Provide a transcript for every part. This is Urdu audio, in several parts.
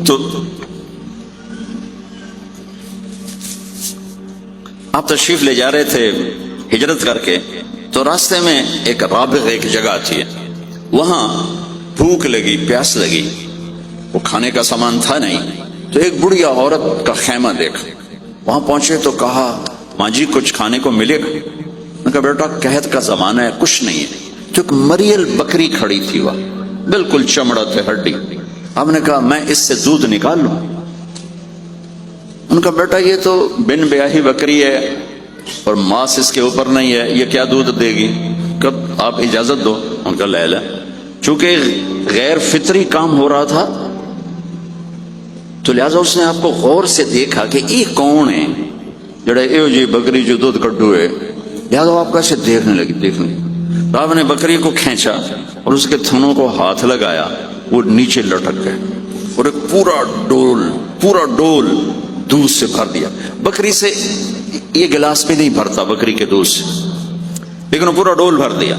تو آپ تشریف لے جا رہے تھے ہجرت کر کے، تو راستے میں ایک رابغ ایک جگہ آتی ہے، وہاں بھوک لگی، پیاس لگی، وہ کھانے کا سامان تھا نہیں، تو ایک بڑھیا عورت کا خیمہ دیکھا، وہاں پہنچے تو کہا ماں جی کچھ کھانے کو ملے گا؟ میں نے کہا بیٹا قحط کا زمانہ ہے، کچھ نہیں ہے۔ تو ایک مریل بکری کھڑی تھی، وہ بالکل چمڑا تھے ہڈی۔ آپ نے کہا میں اس سے دودھ نکال لوں؟ ان کا بیٹا یہ تو بن بیاہی بکری ہے اور ماس اس کے اوپر نہیں ہے، یہ کیا دودھ دے گی؟ کب آپ اجازت دو۔ ان کا لے لے، چونکہ غیر فطری کام ہو رہا تھا تو لہذا اس نے آپ کو غور سے دیکھا کہ یہ کون ہے جڑے اے جی بکری جو دودھ کڈو ہے، لہذا آپ کیسے دیکھنے لگی۔ تو آپ نے بکری کو کھینچا اور اس کے تھنوں کو ہاتھ لگایا، وہ نیچے لٹک گئے اور ایک پورا ڈول دودھ سے بھر دیا۔ بکری سے یہ گلاس بھی نہیں بھرتا بکری کے دودھ سے، لیکن وہ پورا ڈول بھر دیا،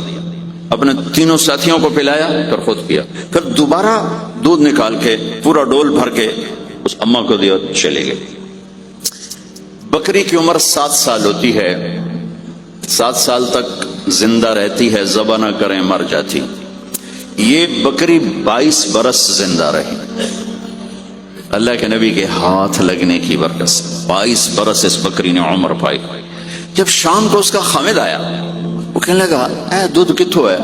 اپنے تینوں ساتھیوں کو پلایا پھر خود پیا، پھر دوبارہ دودھ نکال کے پورا ڈول بھر کے اس اماں کو دیا، چلے گئے۔ بکری کی عمر 7 سال ہوتی ہے، 7 سال تک زندہ رہتی ہے، ذبح نہ کریں مر جاتی۔ یہ بکری 22 برس زندہ رہی، اللہ کے نبی کے ہاتھ لگنے کی برکت سے 22 برس اس بکری نے عمر پائی۔ جب شام کو اس کا خامد آیا، وہ کہنے لگا اے دودھ کتھوں ہے؟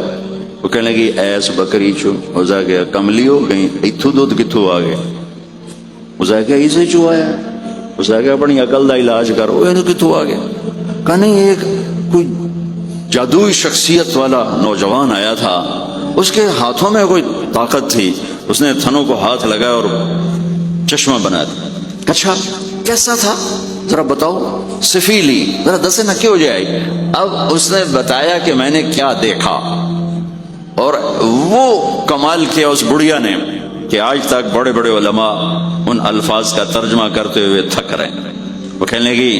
وہ کہنے لگی ایس بکری چو ہو جا گیا کملی ہو گئی، اتھو دودھ کتھوں آ گیا؟ اسے کہا اسے چو آیا؟ اسے کہا اپنی عقل دا علاج کر، وہ کتھوں آ گیا؟ کہا نہیں ایک کوئی جادوئی شخصیت والا نوجوان آیا تھا، اس کے ہاتھوں میں کوئی طاقت تھی، اس نے تھنوں کو ہاتھ لگایا اور چشمہ بنا دیا۔ اچھا کیسا تھا ذرا بتاؤ، سفیلی ذرا دسے نہ کیوں جائے۔ اب اس نے بتایا کہ میں نے کیا دیکھا، اور وہ کمال کیا اس بڑھیا نے کہ آج تک بڑے بڑے علماء ان الفاظ کا ترجمہ کرتے ہوئے تھک رہے ہیں۔ وہ کہنے لگی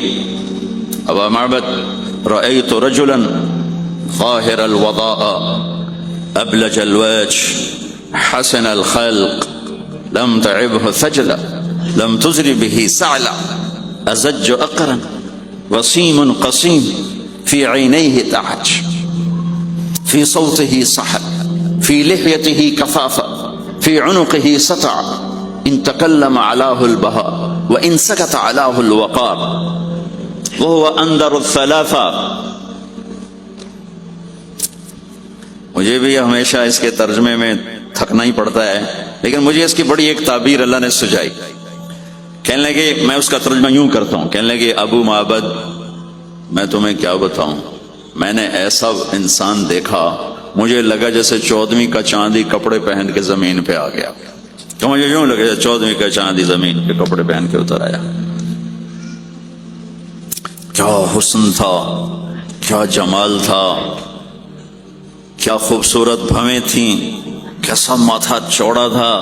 ابا معبد رأيت رجلا ظاهر الوضاء أبلج الوجه حسن الخلق لم تعبه ثجلة لم تزر به سعلة أزج أقرن وسيم قسيم في عينيه تعج في صوته صحب في لحيته كفافة في عنقه سطع إن تكلم علاه البهاء وإن سكت علاه الوقار وهو أندر الثلاثة۔ مجھے بھی ہمیشہ اس کے ترجمے میں تھکنا ہی پڑتا ہے، لیکن مجھے اس کی بڑی ایک تعبیر اللہ نے سجائی۔ کہنے لگے میں اس کا ترجمہ یوں کرتا ہوں، کہنے لگے ابو معبد میں تمہیں کیا بتاؤں، میں نے ایسا انسان دیکھا مجھے لگا جیسے 14ویں کا چاندی کپڑے پہن کے زمین پہ آ گیا، تو مجھے یوں لگا جیسے 14ویں کا چاندی زمین پہ کپڑے پہن کے اتر آیا۔ کیا حسن تھا، کیا جمال تھا، کیا خوبصورت بھویں تھیں، کیسا ماتھا چوڑا تھا،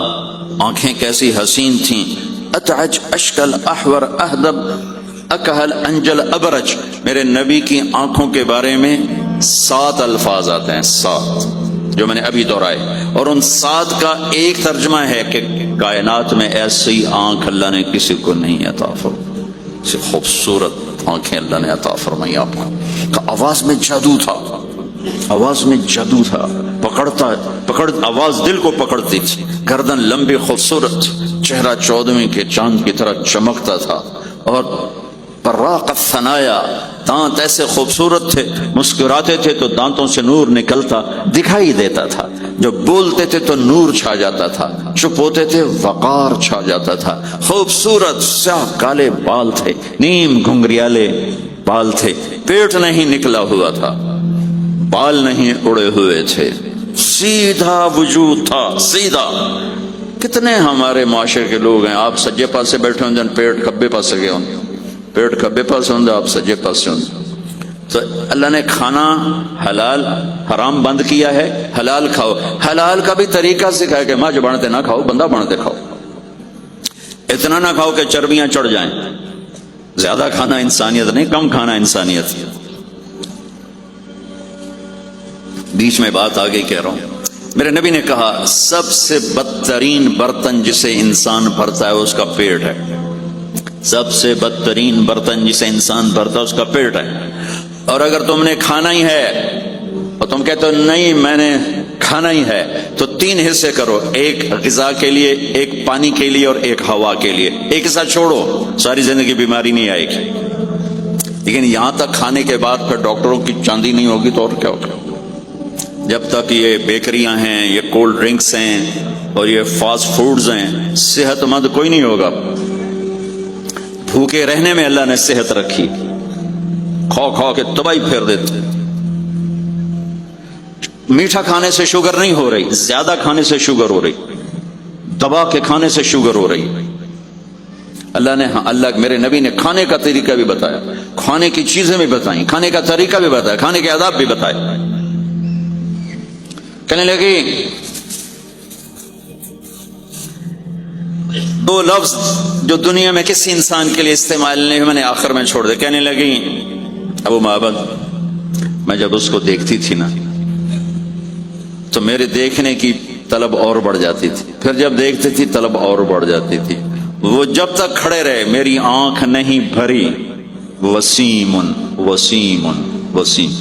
آنکھیں کیسی حسین تھیں۔ اتعج اشکل احور اہدب اکہل انجل ابرج، میرے نبی کی آنکھوں کے بارے میں 7 الفاظ آتے ہیں، 7 جو میں نے ابھی دہرائے، اور ان 7 کا ایک ترجمہ ہے کہ کائنات میں ایسی آنکھ اللہ نے کسی کو نہیں عطا فرمائی، ایسی خوبصورت آنکھیں اللہ نے عطا فرمائی آپ کو۔ آواز میں جادو تھا، آواز میں جادو تھا، پکڑ آواز دل کو پکڑتی تھی، گردن لمبی خوبصورت، چہرہ 14ویں کے چاند کی طرح چمکتا تھا، اور براق الثنایا، دانت ایسے خوبصورت تھے، مسکراتے تھے تو دانتوں سے نور نکلتا دکھائی دیتا تھا، جب بولتے تھے تو نور چھا جاتا تھا، چپ ہوتے تھے وقار چھا جاتا تھا، خوبصورت سیاہ کالے بال تھے، نیم گھنگریالے بال تھے، پیٹ نہیں نکلا ہوا تھا، بال نہیں اڑے ہوئے تھے، سیدھا وجود تھا، سیدھا۔ کتنے ہمارے معاشرے کے لوگ ہیں، آپ سجے پاسے بیٹھے ہوں جن پیٹ کھبے پاسے گئے ہوں، پیٹ کھبے پاسے ہوں آپ سجے پاسے ہوں، تو اللہ نے کھانا حلال حرام بند کیا ہے، حلال کھاؤ، حلال کا بھی طریقہ سکھایا کہ ماں جو بنتے نہ کھاؤ، بندہ بنتے کھاؤ، اتنا نہ کھاؤ کہ چربیاں چڑھ جائیں، زیادہ کھانا انسانیت نہیں، کم کھانا انسانیت۔ بیچ میں بات آگے کہہ رہا ہوں، میرے نبی نے کہا سب سے بدترین برتن جسے انسان بھرتا ہے اس کا پیٹ ہے. سب سے بدترین برتن جسے انسان بھرتا ہے اس کا پیٹ ہے. اور اگر تم نے کھانا ہی ہے اور تم کہتے ہو نہیں میں نے کھانا ہی ہے تو 3 حصے کرو, ایک غذا کے لیے, ایک پانی کے لیے اور ایک ہوا کے لیے. ایک حصہ چھوڑو, ساری زندگی بیماری نہیں آئے گی. لیکن یہاں تک کھانے کے بعد پھر ڈاکٹروں کی چاندی نہیں ہوگی تو اور کیا ہوگا. جب تک یہ بیکریاں ہیں, یہ کولڈ ڈرنکس ہیں اور یہ فاسٹ فوڈز ہیں, صحت مند کوئی نہیں ہوگا. بھوکے رہنے میں اللہ نے صحت رکھی, کھا کھا کے تباہی پھیر دیتے. میٹھا کھانے سے شوگر نہیں ہو رہی, زیادہ کھانے سے شوگر ہو رہی, دبا کے کھانے سے شوگر ہو رہی. اللہ میرے نبی نے کھانے کا طریقہ بھی بتایا, کھانے کی چیزیں بھی بتائیں, کھانے کا طریقہ بھی بتایا, کھانے کے آداب بھی بتائے. کہنے لگی 2 لفظ جو دنیا میں کسی انسان کے لیے استعمال نہیں, میں نے آخر میں چھوڑ دے. کہنے لگی ابو معبد, میں جب اس کو دیکھتی تھی نا تو میرے دیکھنے کی طلب اور بڑھ جاتی تھی, پھر جب دیکھتی تھی طلب اور بڑھ جاتی تھی. وہ جب تک کھڑے رہے میری آنکھ نہیں بھری. وسیم وسیم وسیم.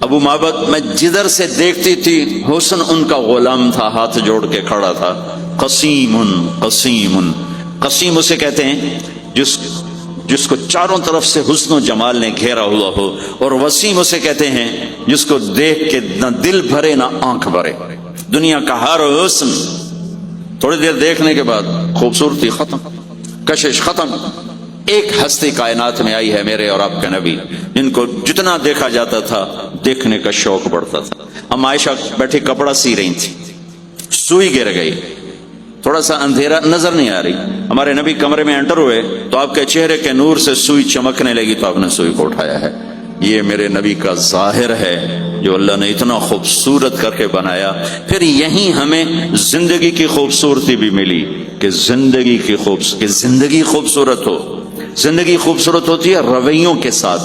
ابو معبد میں جدھر سے دیکھتی تھی حسن ان کا غلام تھا, ہاتھ جوڑ کے کھڑا تھا. قسیم قسیم. قسیم اسے کہتے ہیں جس کو چاروں طرف سے حسن و جمال نے گھیرا ہوا ہو, اور وسیم اسے کہتے ہیں جس کو دیکھ کے نہ دل بھرے نہ آنکھ بھرے. دنیا کا ہر حسن تھوڑی دیر دیکھنے کے بعد خوبصورتی ختم, کشش ختم. ایک ہستی کائنات میں آئی ہے میرے اور آپ کے نبی, جن کو جتنا دیکھا جاتا تھا دیکھنے کا شوق بڑھتا تھا. ہم عائشہ بیٹھی کپڑا سی رہی تھی, سوئی گر گئی, تھوڑا سا اندھیرا نظر نہیں آ رہی. ہمارے نبی کمرے میں انٹر ہوئے تو آپ کے چہرے کے نور سے سوئی چمکنے لگی تو آپ نے سوئی کو اٹھایا ہے. یہ میرے نبی کا ظاہر ہے جو اللہ نے اتنا خوبصورت کر کے بنایا. پھر یہیں ہمیں زندگی کی خوبصورتی بھی ملی کہ زندگی خوبصورت ہو. زندگی خوبصورت ہوتی ہے رویوں کے ساتھ.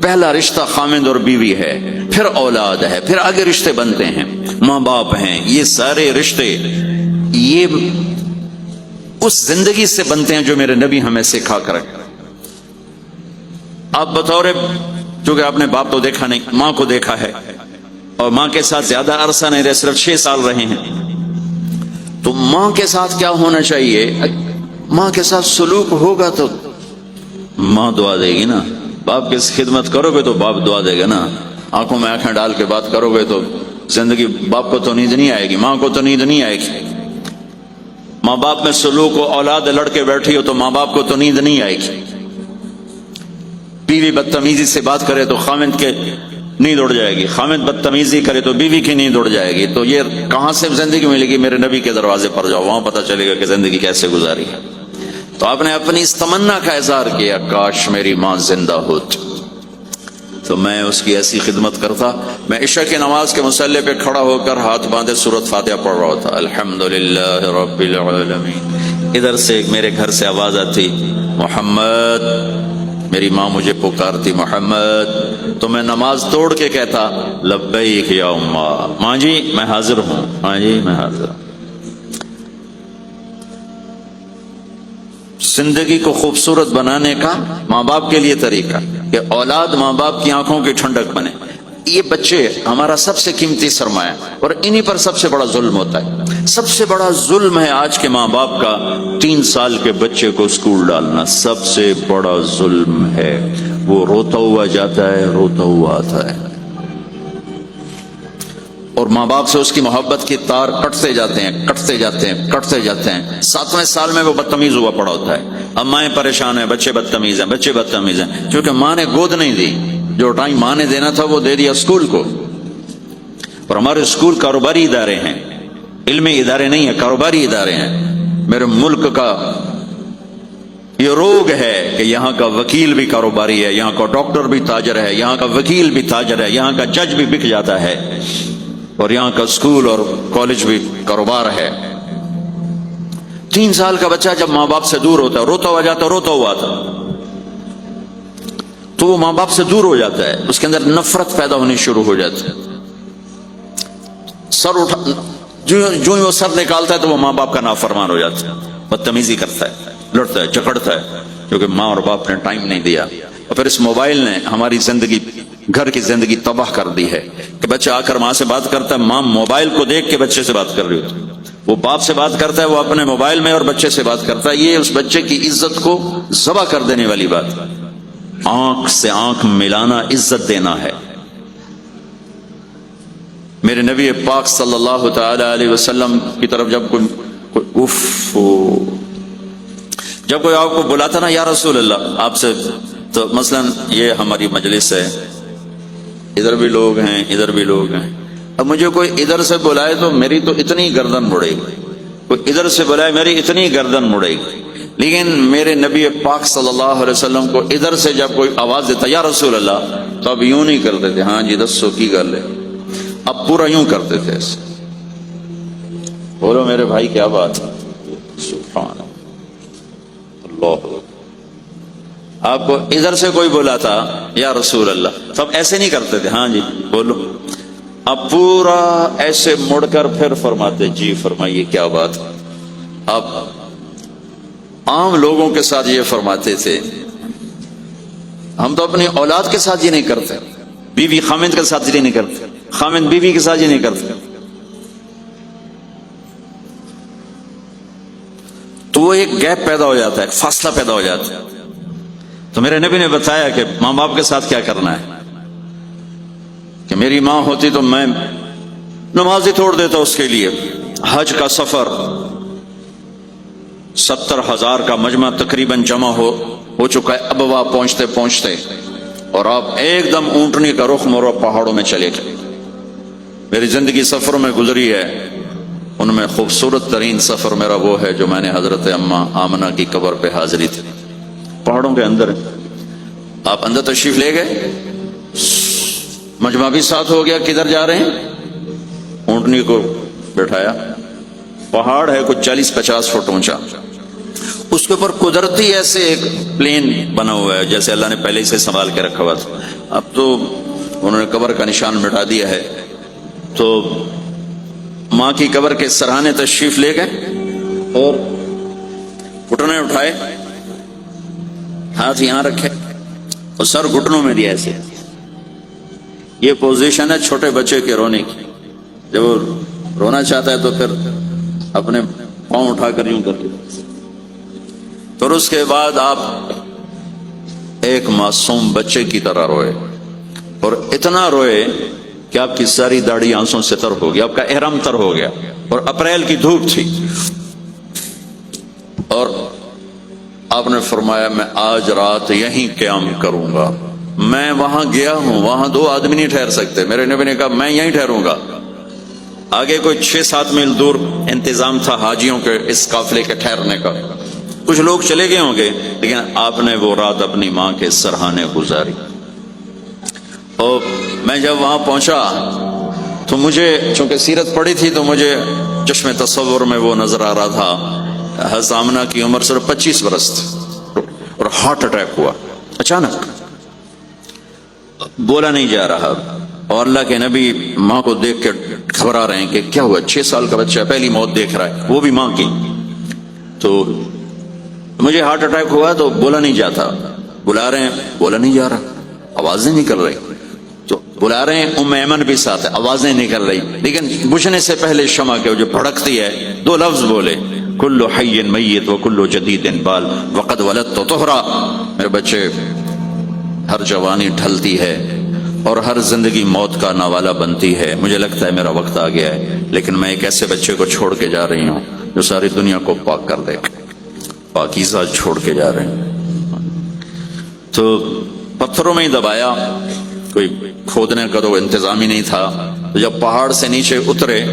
پہلا رشتہ خامند اور بیوی ہے, پھر اولاد ہے, پھر آگے رشتے بنتے ہیں, ماں باپ ہیں. یہ سارے رشتے یہ اس زندگی سے بنتے ہیں جو میرے نبی ہمیں سکھا کر. آپ بطور, چونکہ آپ نے باپ تو دیکھا نہیں, ماں کو دیکھا ہے, اور ماں کے ساتھ زیادہ عرصہ نہیں رہے, صرف 6 سال رہے ہیں. تو ماں کے ساتھ کیا ہونا چاہیے؟ ماں کے ساتھ سلوک ہوگا تو ماں دعا دے گی نا. باپ کی خدمت کرو گے تو باپ دعا دے گا نا. آنکھوں میں آنکھیں ڈال کے بات کرو گے تو زندگی, باپ کو تو نیند نہیں آئے گی, ماں کو تو نیند نہیں آئے گی. ماں باپ میں سلوک ہو, اولاد لڑ کے بیٹھی ہو تو ماں باپ کو تو نیند نہیں آئے گی. بیوی بدتمیزی سے بات کرے تو خامند کے نیند اڑ جائے گی, خامند بدتمیزی کرے تو بیوی کی نیند اڑ جائے گی. تو یہ کہاں سے زندگی ملے گی؟ میرے نبی کے دروازے پر جاؤ, وہاں پتہ چلے گا کہ زندگی کیسے گزاری ہے. تو آپ نے اپنی اس تمنا کا اظہار کیا, کاش میری ماں زندہ ہوتی تو میں اس کی ایسی خدمت کرتا. میں عشاء کی نماز کے مصلی پہ کھڑا ہو کر ہاتھ باندھے سورۃ فاتحہ پڑھ رہا تھا, الحمدللہ رب العالمین. ادھر سے میرے گھر سے آواز آتی, محمد. میری ماں مجھے پکارتی محمد, تو میں نماز توڑ کے کہتا لبیک یا اماں, ماں جی میں حاضر ہوں, ماں جی میں حاضر ہوں. زندگی کو خوبصورت بنانے کا ماں باپ کے لیے طریقہ کہ اولاد ماں باپ کی آنکھوں کی ٹھنڈک بنے. یہ بچے ہمارا سب سے قیمتی سرمایہ, اور انہی پر سب سے بڑا ظلم ہوتا ہے. سب سے بڑا ظلم ہے آج کے ماں باپ کا 3 سال کے بچے کو اسکول ڈالنا. سب سے بڑا ظلم ہے. وہ روتا ہوا جاتا ہے, روتا ہوا آتا ہے, اور ماں باپ سے اس کی محبت کی تار کٹتے جاتے ہیں, کٹتے جاتے ہیں, کٹتے جاتے ہیں. 7ویں سال میں وہ بدتمیز ہوا پڑا ہوتا ہے. اب مائیں پریشان ہیں, بچے بدتمیز ہیں, بچے بدتمیز ہیں, کیونکہ ماں نے گود نہیں دی. جو ٹائم ماں نے دینا تھا وہ دے دیا اسکول کو. اور ہمارے اسکول کاروباری ادارے ہیں, علمی ادارے نہیں ہیں, کاروباری ادارے ہیں. میرے ملک کا یہ روگ ہے کہ یہاں کا وکیل بھی کاروباری ہے, یہاں کا ڈاکٹر بھی تاجر ہے, یہاں کا وکیل بھی تاجر ہے, یہاں کا جج بھی بک جاتا ہے, اور یہاں کا اسکول اور کالج بھی کاروبار ہے. 3 سال کا بچہ جب ماں باپ سے دور ہوتا ہے, روتا ہوا جاتا, روتا ہوا تھا, تو وہ ماں باپ سے دور ہو جاتا ہے, اس کے اندر نفرت پیدا ہونی شروع ہو جاتی ہے. سر اٹھا جو ہی وہ سر نکالتا ہے تو وہ ماں باپ کا نافرمان ہو جاتا ہے، بدتمیزی کرتا ہے، لڑتا ہے، جھگڑتا ہے، کیونکہ ماں اور باپ نے ٹائم نہیں دیا۔ اور پھر اس موبائل نے ہماری زندگی، گھر کی زندگی تباہ کر دی ہے کہ بچہ آ کر ماں سے بات کرتا ہے، ماں موبائل کو دیکھ کے بچے سے بات کر رہی ہوتی ہے، وہ باپ سے بات کرتا ہے، وہ اپنے موبائل میں اور بچے سے بات کرتا ہے۔ یہ اس بچے کی عزت کو ذبح کر دینے والی بات ہے۔ آنکھ سے آنکھ ملانا عزت دینا ہے۔ میرے نبی پاک صلی اللہ تعالی علیہ وسلم کی طرف جب جب کوئی آپ کو بلاتا نا یا رسول اللہ آپ سے، تو مثلا یہ ہماری مجلس ہے، ادھر بھی لوگ ہیں ادھر بھی لوگ ہیں، اب مجھے کوئی ادھر سے بلائے تو میری تو اتنی گردن مڑے گی، کوئی ادھر سے بلائے میری اتنی گردن مڑے گی، لیکن میرے نبی پاک صلی اللہ علیہ وسلم کو ادھر سے جب کوئی آواز دیتا یا رسول اللہ تو اب یوں نہیں کرتے تھے، ہاں جی دسو کی گل ہے، اب پورا یوں کرتے تھے ایسے۔ بولو میرے بھائی کیا بات ہے، سبحان اللہ۔ آپ کو ادھر سے کوئی بلاتا یا رسول اللہ تو اب ایسے نہیں کرتے تھے، ہاں جی بولو، اب پورا ایسے مڑ کر پھر فرماتے جی فرمائیے کیا بات۔ اب عام لوگوں کے ساتھ یہ فرماتے تھے، ہم تو اپنی اولاد کے ساتھ یہ نہیں کرتے، بیوی خامند کے ساتھ یہ نہیں کرتے، خامند بیوی کے ساتھ یہ نہیں کرتے، تو وہ ایک گیپ پیدا ہو جاتا ہے، ایک فاصلہ پیدا ہو جاتا ہے۔ تو میرے نبی نے بتایا کہ ماں باپ کے ساتھ کیا کرنا ہے، کہ میری ماں ہوتی تو میں نماز ہی توڑ دیتا اس کے لیے۔ حج کا سفر 70,000 کا مجمع تقریباً جمع ہو چکا ہے اب وہاں پہنچتے پہنچتے، اور آپ ایک دم اونٹنی کا رخ موڑو پہاڑوں میں چلے گئے۔ میری زندگی سفروں میں گزری ہے، ان میں خوبصورت ترین سفر میرا وہ ہے جو میں نے حضرت اماں آمنہ کی قبر پہ حاضری تھی، پہاڑوں کے اندر۔ آپ اندر تشریف لے گئے، مجمع بھی ساتھ ہو گیا، کدھر جا رہے ہیں؟ اونٹنی کو بٹھایا، پہاڑ ہے کچھ 40-50 فٹ اونچا، اس کے اوپر قدرتی ایسے ایک پلین بنا ہوا ہے جیسے اللہ نے پہلے ہی سے سنبھال کے رکھا ہوا تھا۔ اب تو انہوں نے قبر کا نشان مٹا دیا ہے، تو ماں کی قبر کے سرہانے تشریف لے گئے اور گھٹنے اٹھائے، ہاتھ یہاں رکھے اور سر گھٹنوں میں دیا ایسے۔ یہ پوزیشن ہے چھوٹے بچے کے رونے کی، جب وہ رونا چاہتا ہے تو پھر اپنے پاؤں اٹھا کر یوں کر کے، اور اس کے بعد آپ ایک معصوم بچے کی طرح روئے، اور اتنا روئے کہ آپ کی ساری داڑھی آنسوں سے تر ہو گیا، آپ کا احرام تر ہو گیا، اور اپریل کی دھوپ تھی، اور آپ نے فرمایا میں آج رات یہیں قیام کروں گا۔ میں وہاں گیا ہوں، وہاں 2 آدمی نہیں ٹھہر سکتے، میرے نبی نے کہا میں یہیں ٹھہروں گا۔ آگے کوئی 6-7 میل دور انتظام تھا حاجیوں کے اس قافلے کے ٹھہرنے کا، کچھ لوگ چلے گئے ہوں گے، لیکن آپ نے وہ رات اپنی ماں کے سرہانے گزاری۔ اور میں جب وہاں پہنچا تو مجھے چونکہ سیرت پڑھی تھی تو مجھے چشم تصور میں وہ نظر آ رہا تھا، حضرت آمنہ کی عمر صرف 25 برس تھی، اور ہارٹ اٹیک ہوا اچانک، بولا نہیں جا رہا، اور اللہ کے نبی ماں کو دیکھ کے گھبرا رہے ہیں کہ کیا ہوا، 6 سال کا بچہ پہلی موت دیکھ رہا ہے، وہ بھی ماں کی۔ تو مجھے ہارٹ اٹیک ہوا تو بولا نہیں جاتا، بلا رہے ہیں بولا نہیں جا رہا، آوازیں نہیں کر رہی، تو بلا رہے ہیں ام ایمن بھی ساتھ ہے، آوازیں نہیں کر رہی، لیکن بجھنے سے پہلے شمع کے جو بھڑکتی ہے 2 لفظ بولے، کل حی میت و کل جدید بال وقد ولدت طہرا۔ میرے بچے ہر جوانی ڈھلتی ہے اور ہر زندگی موت کا نوالہ بنتی ہے، مجھے لگتا ہے میرا وقت آ گیا ہے، لیکن میں ایک ایسے بچے کو چھوڑ کے جا رہی ہوں جو ساری دنیا کو پاک کر دے، پاکیزہ چھوڑ کے جا رہے ہیں۔ تو پتھروں میں ہی دبایا، کوئی کھودنے کا تو انتظام ہی نہیں تھا، تو جب پہاڑ سے نیچے اترے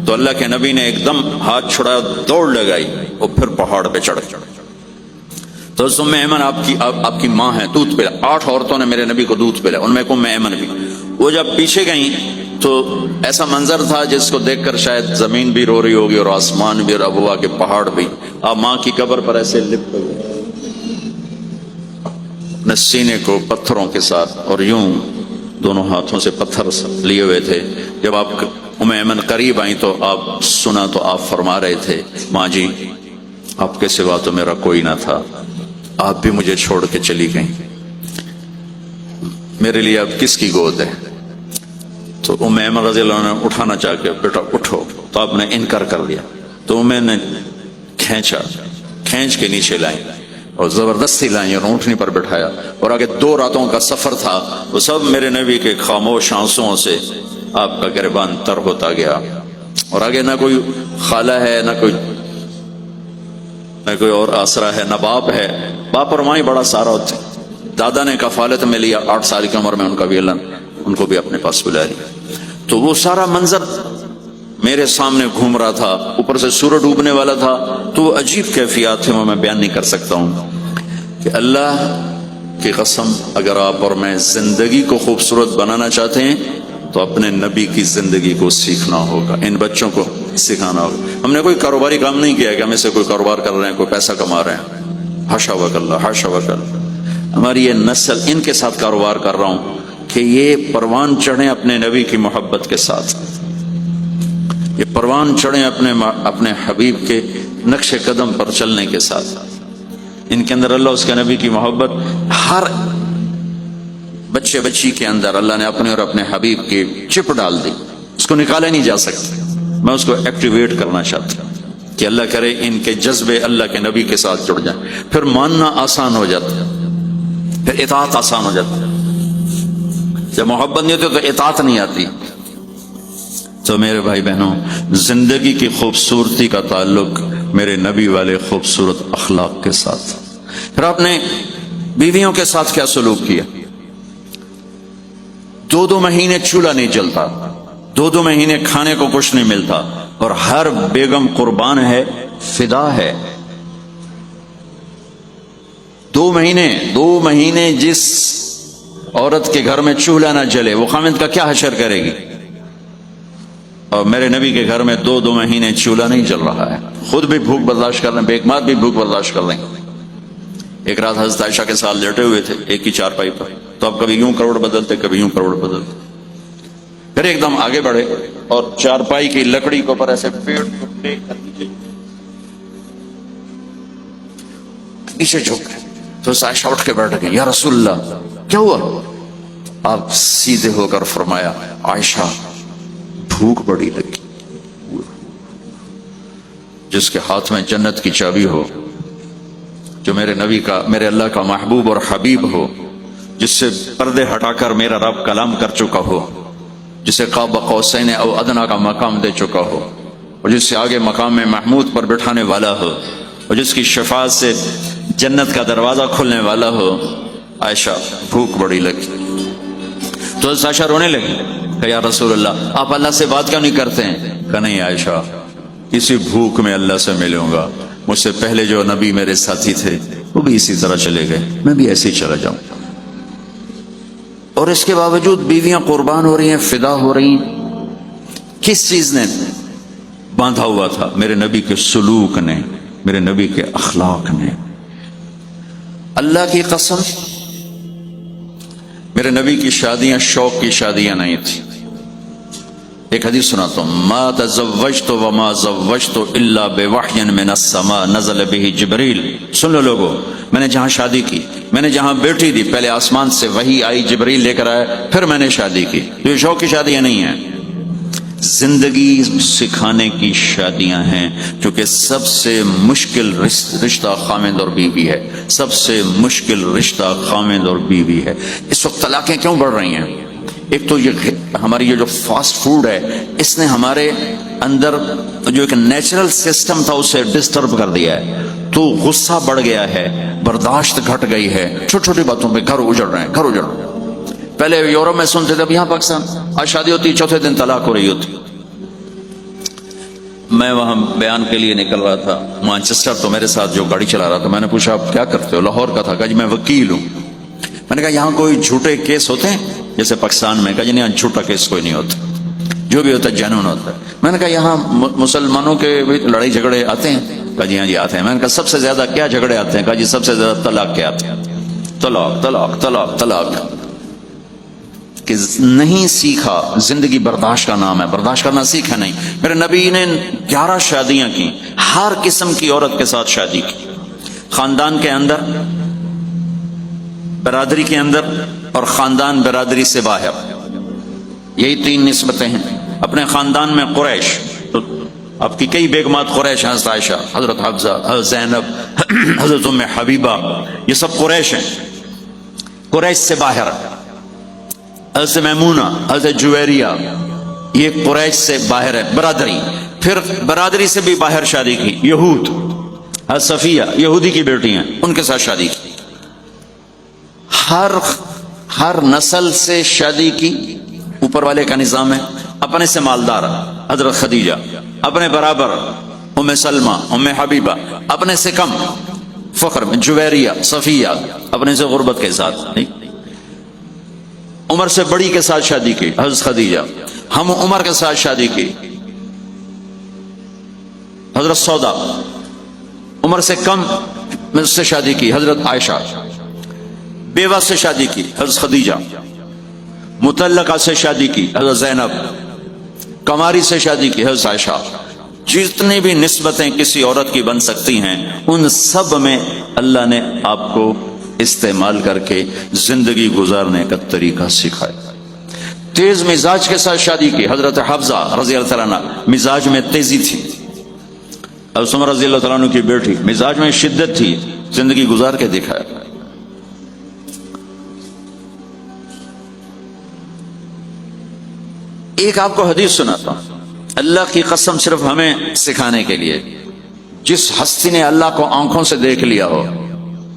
تو اللہ کے نبی نے ایک دم ہاتھ چھڑا، دوڑ لگائی اور پھر پہاڑ پہ چڑھ۔ تو ام ایمن آپ کی ماں ہے، دودھ پلا، 8 عورتوں نے میرے نبی کو دودھ پلا، ان میں ام ایمن بھی۔ وہ جب پیچھے گئیں تو ایسا منظر تھا جس کو دیکھ کر شاید زمین بھی رو رہی ہوگی اور آسمان بھی، اور ابوا کے پہاڑ بھی۔ آپ ماں کی قبر پر ایسے لپ گئے اپنے سینے کو پتھروں کے ساتھ، اور یوں دونوں ہاتھوں سے پتھر لیے ہوئے تھے۔ جب آپ ایمن قریب آئی تو آپ سنا تو آپ فرما رہے تھے ماں جی آپ کے سوا تو میرا کوئی نہ تھا، آپ بھی مجھے چھوڑ کے چلی گئیں، میرے لیے اب کس کی گود ہے؟ تو ایمن رضی اللہ عنہ نے اٹھانا چاہ کے بیٹا اٹھو، تو آپ نے انکار کر دیا، تو میں نے کھینچ کے نیچے لائیں اور زبردستی لائیں اور اونٹنی پر بٹھایا، اور آگے 2 راتوں کا سفر تھا، وہ سب میرے نبی کے خاموش آنسوؤں سے آپ کا گریبان تر ہوتا گیا، اور آگے نہ کوئی خالہ ہے، نہ کوئی اور آسرا ہے، نہ باپ ہے، باپ اور ماں ہی بڑا سارا ہوتے، دادا نے کفالت میں لیا 8 سال کی عمر میں، ان کا بھی اللہ ان کو بھی اپنے پاس بلا لیا، تو وہ سارا منظر میرے سامنے گھوم رہا تھا، اوپر سے سورج ڈوبنے والا تھا، تو وہ عجیب کیفیات تھے، وہ میں بیان نہیں کر سکتا ہوں کہ اللہ کی قسم اگر آپ اور میں زندگی کو خوبصورت بنانا چاہتے ہیں تو اپنے نبی کی زندگی کو سیکھنا ہوگا، ان بچوں کو سکھانا ہوگا۔ ہم نے کوئی کاروباری کام نہیں کیا کہ ہم سے کوئی کاروبار کر رہے ہیں، کوئی پیسہ کما رہے ہیں، حاشا وکلا حاشا وکلا، ہماری یہ نسل ان کے ساتھ کاروبار کر رہا ہوں کہ یہ پروان چڑھیں اپنے نبی کی محبت کے ساتھ، یہ پروان چڑھیں اپنے حبیب کے نقش قدم پر چلنے کے ساتھ، ان کے اندر اللہ اس کے نبی کی محبت، ہر بچے بچی کے اندر اللہ نے اپنے اور اپنے حبیب کی چپ ڈال دی، اس کو نکالا نہیں جا سکتا، میں اس کو ایکٹیویٹ کرنا چاہتا ہوں کہ اللہ کرے ان کے جذبے اللہ کے نبی کے ساتھ جڑ جائیں، پھر ماننا آسان ہو جاتا ہے، پھر اطاعت آسان ہو جاتا ہے، جب محبت نہیں ہوتی تو اطاعت نہیں آتی۔ تو میرے بھائی بہنوں، زندگی کی خوبصورتی کا تعلق میرے نبی والے خوبصورت اخلاق کے ساتھ۔ پھر آپ نے بیویوں کے ساتھ کیا سلوک کیا؟ 2 مہینے چولہا نہیں جلتا، 2 مہینے کھانے کو کچھ نہیں ملتا، اور ہر بیگم قربان ہے، فدا ہے۔ 2 مہینے جس عورت کے گھر میں چولہا نہ جلے وہ خامد کا کیا حشر کرے گی؟ اور میرے نبی کے گھر میں 2 مہینے چولہا نہیں جل رہا ہے، خود بھی بھوک برداشت کر رہے ہیں، بیگمات بھی بھوک برداشت کر رہے ہیں۔ ایک رات حضرت عائشہ کے ساتھ لیٹے ہوئے تھے ایک ہی چارپائی پر، تو اب کبھی یوں کروڑ بدلتے کبھی یوں کروڑ بدلتے، پھر ایک دم آگے بڑھے اور چارپائی کی لکڑی کے اوپر ایسے پیٹ کو ٹیک کر نیچے جھک گئے، تو عائشہ اٹھ کے بیٹھ گئی، یا رسول اللہ کیا ہوا؟ آپ سیدھے ہو کر فرمایا، عائشہ بھوک بڑی لگی، جس کے ہاتھ میں جنت کی چابی ہو، جو میرے نبی کا، میرے اللہ کا محبوب اور حبیب ہو، جس سے پردے ہٹا کر میرا رب کلام کر چکا ہو، جسے قاب قوسین او ادنا کا مقام دے چکا ہو، اور جس سے آگے مقام محمود پر بٹھانے والا ہو، اور جس کی شفاعت سے جنت کا دروازہ کھلنے والا ہو، عائشہ بھوک بڑی لگی۔ تو عائشہ رونے لگی کہ یا رسول اللہ آپ اللہ سے بات کیوں نہیں کرتے ہیں؟ کہ نہیں عائشہ، اسی بھوک میں اللہ سے ملوں گا، مجھ سے پہلے جو نبی میرے ساتھی تھے وہ بھی اسی طرح چلے گئے، میں بھی ایسے ہی چلا جاؤں۔ اور اس کے باوجود بیویاں قربان ہو رہی ہیں، فدا ہو رہی ہیں، کس چیز نے باندھا ہوا تھا؟ میرے نبی کے سلوک نے، میرے نبی کے اخلاق نے۔ اللہ کی قسم میرے نبی کی شادیاں شوق کی شادیاں نہیں تھی۔ ایک حدیث سناتا ہوں، ما تزوجت وما زوجت الا بوحی من السماء نزل به جبریل۔ سن لو لوگو، میں نے جہاں شادی کی، میں نے جہاں بیٹی دی، پہلے آسمان سے وحی آئی، جبریل لے کر آیا، پھر میں نے شادی کی۔ تو یہ شوق کی شادیاں نہیں ہیں، زندگی سکھانے کی شادیاں ہیں، کیونکہ سب سے مشکل رشتہ خامد اور بیوی ہے، سب سے مشکل رشتہ خامد اور بیوی ہے۔ اس وقت طلاقیں کیوں بڑھ رہی ہیں؟ ایک تو یہ ہماری یہ جو فاسٹ فوڈ ہے، اس نے ہمارے اندر جو ایک نیچرل سسٹم تھا اسے ڈسٹرب کر دیا ہے، تو غصہ بڑھ گیا ہے، برداشت گھٹ گئی ہے، چھوٹی چھوٹی باتوں پہ گھر اجڑ رہے ہیں، گھر اجڑ رہے ہیں۔ پہلے یورپ میں سنتے تھے، اب یہاں پاکستان آج شادی ہوتی 4تھے دن طلاق ہو رہی ہوتی۔ میں وہاں بیان کے لیے نکل رہا تھا مانچسٹر، تو میرے ساتھ جو گاڑی چلا رہا تھا، میں نے پوچھا آپ کیا کرتے ہو؟ لاہور کا تھا، کہا جی میں وکیل ہوں۔ میں نے کہا یہاں کوئی جھوٹے کیس ہوتے ہیں جیسے پاکستان میں؟ کہا جی نہیں، جھوٹا کیس کوئی نہیں ہوتا، جو بھی ہوتا ہے جنون ہوتا ہے۔ میں نے کہا یہاں مسلمانوں کے لڑائی جھگڑے آتے ہیں؟ کہا جی ہاں جی آتے ہیں۔ میں نے کہا سب سے زیادہ کیا جھگڑے آتے ہیں؟ کہا جی سب سے زیادہ طلاق کے آتے ہیں، طلاق طلاق طلاق طلاق۔ کہ نہیں سیکھا. زندگی برداشت کا نام ہے، برداشت کرنا سیکھا نہیں. میرے نبی نے 11 شادیاں کی، ہر قسم کی عورت کے ساتھ شادی کی، خاندان کے اندر، برادری کے اندر، اور خاندان برادری سے باہر. یہی 3 نسبتیں ہیں. اپنے خاندان میں قریش، تو آپ کی کئی بیگمات قریش ہیں، حضرت عائشہ، حضرت حفصہ، حضرت زینب، حضرت ام حبیبہ، یہ سب قریش ہیں. قریش سے باہر حضرت میمونہ، حضرت جویریہ، یہ قریش سے باہر ہے برادری. پھر برادری سے بھی باہر شادی کی یہود، حضرت صفیہ یہودی کی بیٹی ہیں، ان کے ساتھ شادی کی. ہر نسل سے شادی کی. اوپر والے کا نظام ہے. اپنے سے مالدار حضرت خدیجہ، اپنے برابر ام سلمہ، ام حبیبہ، اپنے سے کم فقر میں جویریہ، صفیہ، اپنے سے غربت کے ساتھ. عمر سے بڑی کے ساتھ شادی کی حضرت خدیجہ. ہم عمر کے ساتھ شادی کی حضرت سودا. عمر سے کم سے شادی کی حضرت عائشہ. بیوہ سے شادی کی حضرت خدیجہ. مطلقہ سے شادی کی حضرت زینب. کماری سے شادی کی حضرت عائشہ. جتنی بھی نسبتیں کسی عورت کی بن سکتی ہیں، ان سب میں اللہ نے آپ کو استعمال کر کے زندگی گزارنے کا طریقہ سکھایا. تیز مزاج کے ساتھ شادی کی حضرت حفصہ رضی اللہ تعالیٰ عنہ، مزاج میں تیزی تھی. حضرت عمر رضی اللہ تعالیٰ عنہ کی بیٹی، مزاج میں شدت تھی، زندگی گزار کے دکھایا. ایک آپ کو حدیث سناتا ہوں، اللہ کی قسم صرف ہمیں سکھانے کے لیے. جس ہستی نے اللہ کو آنکھوں سے دیکھ لیا ہو،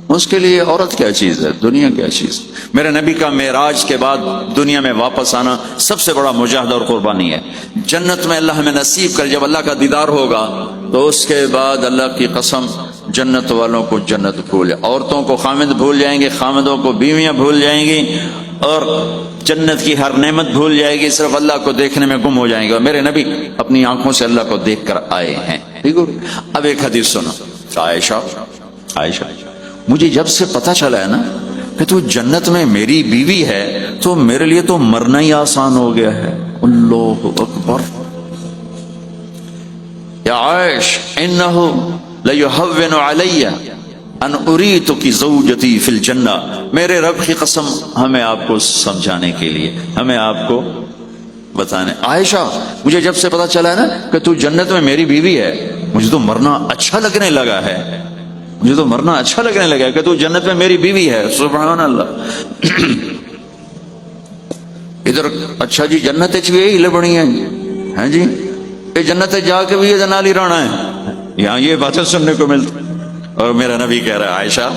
اس کے لیے عورت کیا چیز ہے، دنیا کیا چیز. میرے نبی کا معراج کے بعد دنیا میں واپس آنا سب سے بڑا مجاہدہ اور قربانی ہے. جنت میں اللہ ہمیں نصیب کر، جب اللہ کا دیدار ہوگا تو اس کے بعد اللہ کی قسم جنت والوں کو جنت بھول جائے، عورتوں کو خامد بھول جائیں گے، خامدوں کو بیویاں بھول جائیں گی، اور جنت کی ہر نعمت بھول جائے گی، صرف اللہ کو دیکھنے میں گم ہو جائیں گے. اور میرے نبی اپنی آنکھوں سے اللہ کو دیکھ کر آئے ہیں. ٹھیک ہے. اب ایک حدیث سنو. عائشہ، مجھے جب سے پتا چلا ہے نا کہ تو جنت میں میری بیوی ہے، تو میرے لیے تو مرنا ہی آسان ہو گیا ہے. اللہ اکبر. یا عائش انہ لیہون علی ان اریتک زوجتی فی الجنہ. میرے رب کی قسم، ہمیں آپ کو سمجھانے کے لیے، ہمیں آپ کو بتانے. عائشہ، مجھے جب سے پتا چلا ہے نا کہ تو جنت میں میری بیوی ہے، مجھے تو مرنا اچھا لگنے لگا ہے. مجھے تو مرنا اچھا لگنے لگا کہ تو جنت میں میری بیوی ہے. سبحان اللہ. ادھر اچھا جی جنت بھی یہی لبنی ہے جی، یہ جنت جا کے بھی یہ نالی رانا ہے. یہاں یہ باتیں سننے کو ملتی. اور میرا نبی کہہ رہا ہے عائشہ،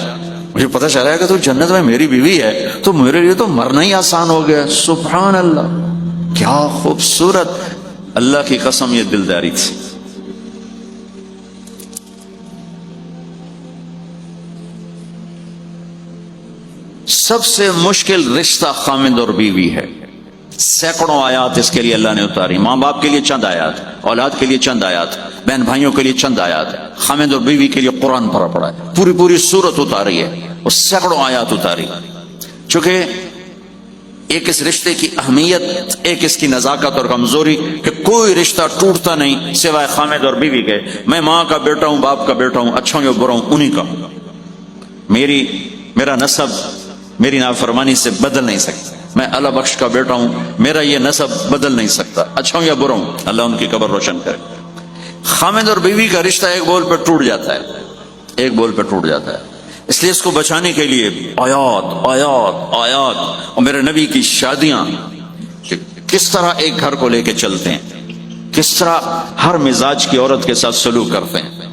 مجھے پتہ چلا ہے کہ تو جنت میں میری بیوی ہے، تو میرے لیے تو مرنا ہی آسان ہو گیا. سبحان اللہ. کیا خوبصورت. اللہ کی قسم یہ دلداری تھی. سب سے مشکل رشتہ خامد اور بیوی ہے. سینکڑوں آیات اس کے لیے اللہ نے اتاری. ماں باپ کے لیے چند آیات، اولاد کے لیے چند آیات، بہن بھائیوں کے لیے چند آیات. خامد اور بیوی کے لیے قرآن پڑھا ہے، پوری سورت اتاری ہے، اور سینکڑوں آیات اتاری. چونکہ ایک اس رشتے کی اہمیت، ایک اس کی نزاکت اور کمزوری کہ کوئی رشتہ ٹوٹتا نہیں سوائے خامد اور بیوی کے. میں ماں کا بیٹا ہوں، باپ کا بیٹا ہوں، اچھا ہوں یا برا ہوں، انہی کا. میرا نسب میری نافرمانی سے بدل نہیں سکتا. میں اللہ بخش کا بیٹا ہوں، میرا یہ نسب بدل نہیں سکتا، اچھا ہوں یا برا ہوں. اللہ ان کی قبر روشن کرے. خامد اور بیوی کا رشتہ ایک بول پہ ٹوٹ جاتا ہے، ایک بول پہ ٹوٹ جاتا ہے. اس لیے اس کو بچانے کے لیے آیات آیات آیات. اور میرے نبی کی شادیاں کہ کس طرح ایک گھر کو لے کے چلتے ہیں، کس طرح ہر مزاج کی عورت کے ساتھ سلوک کرتے ہیں.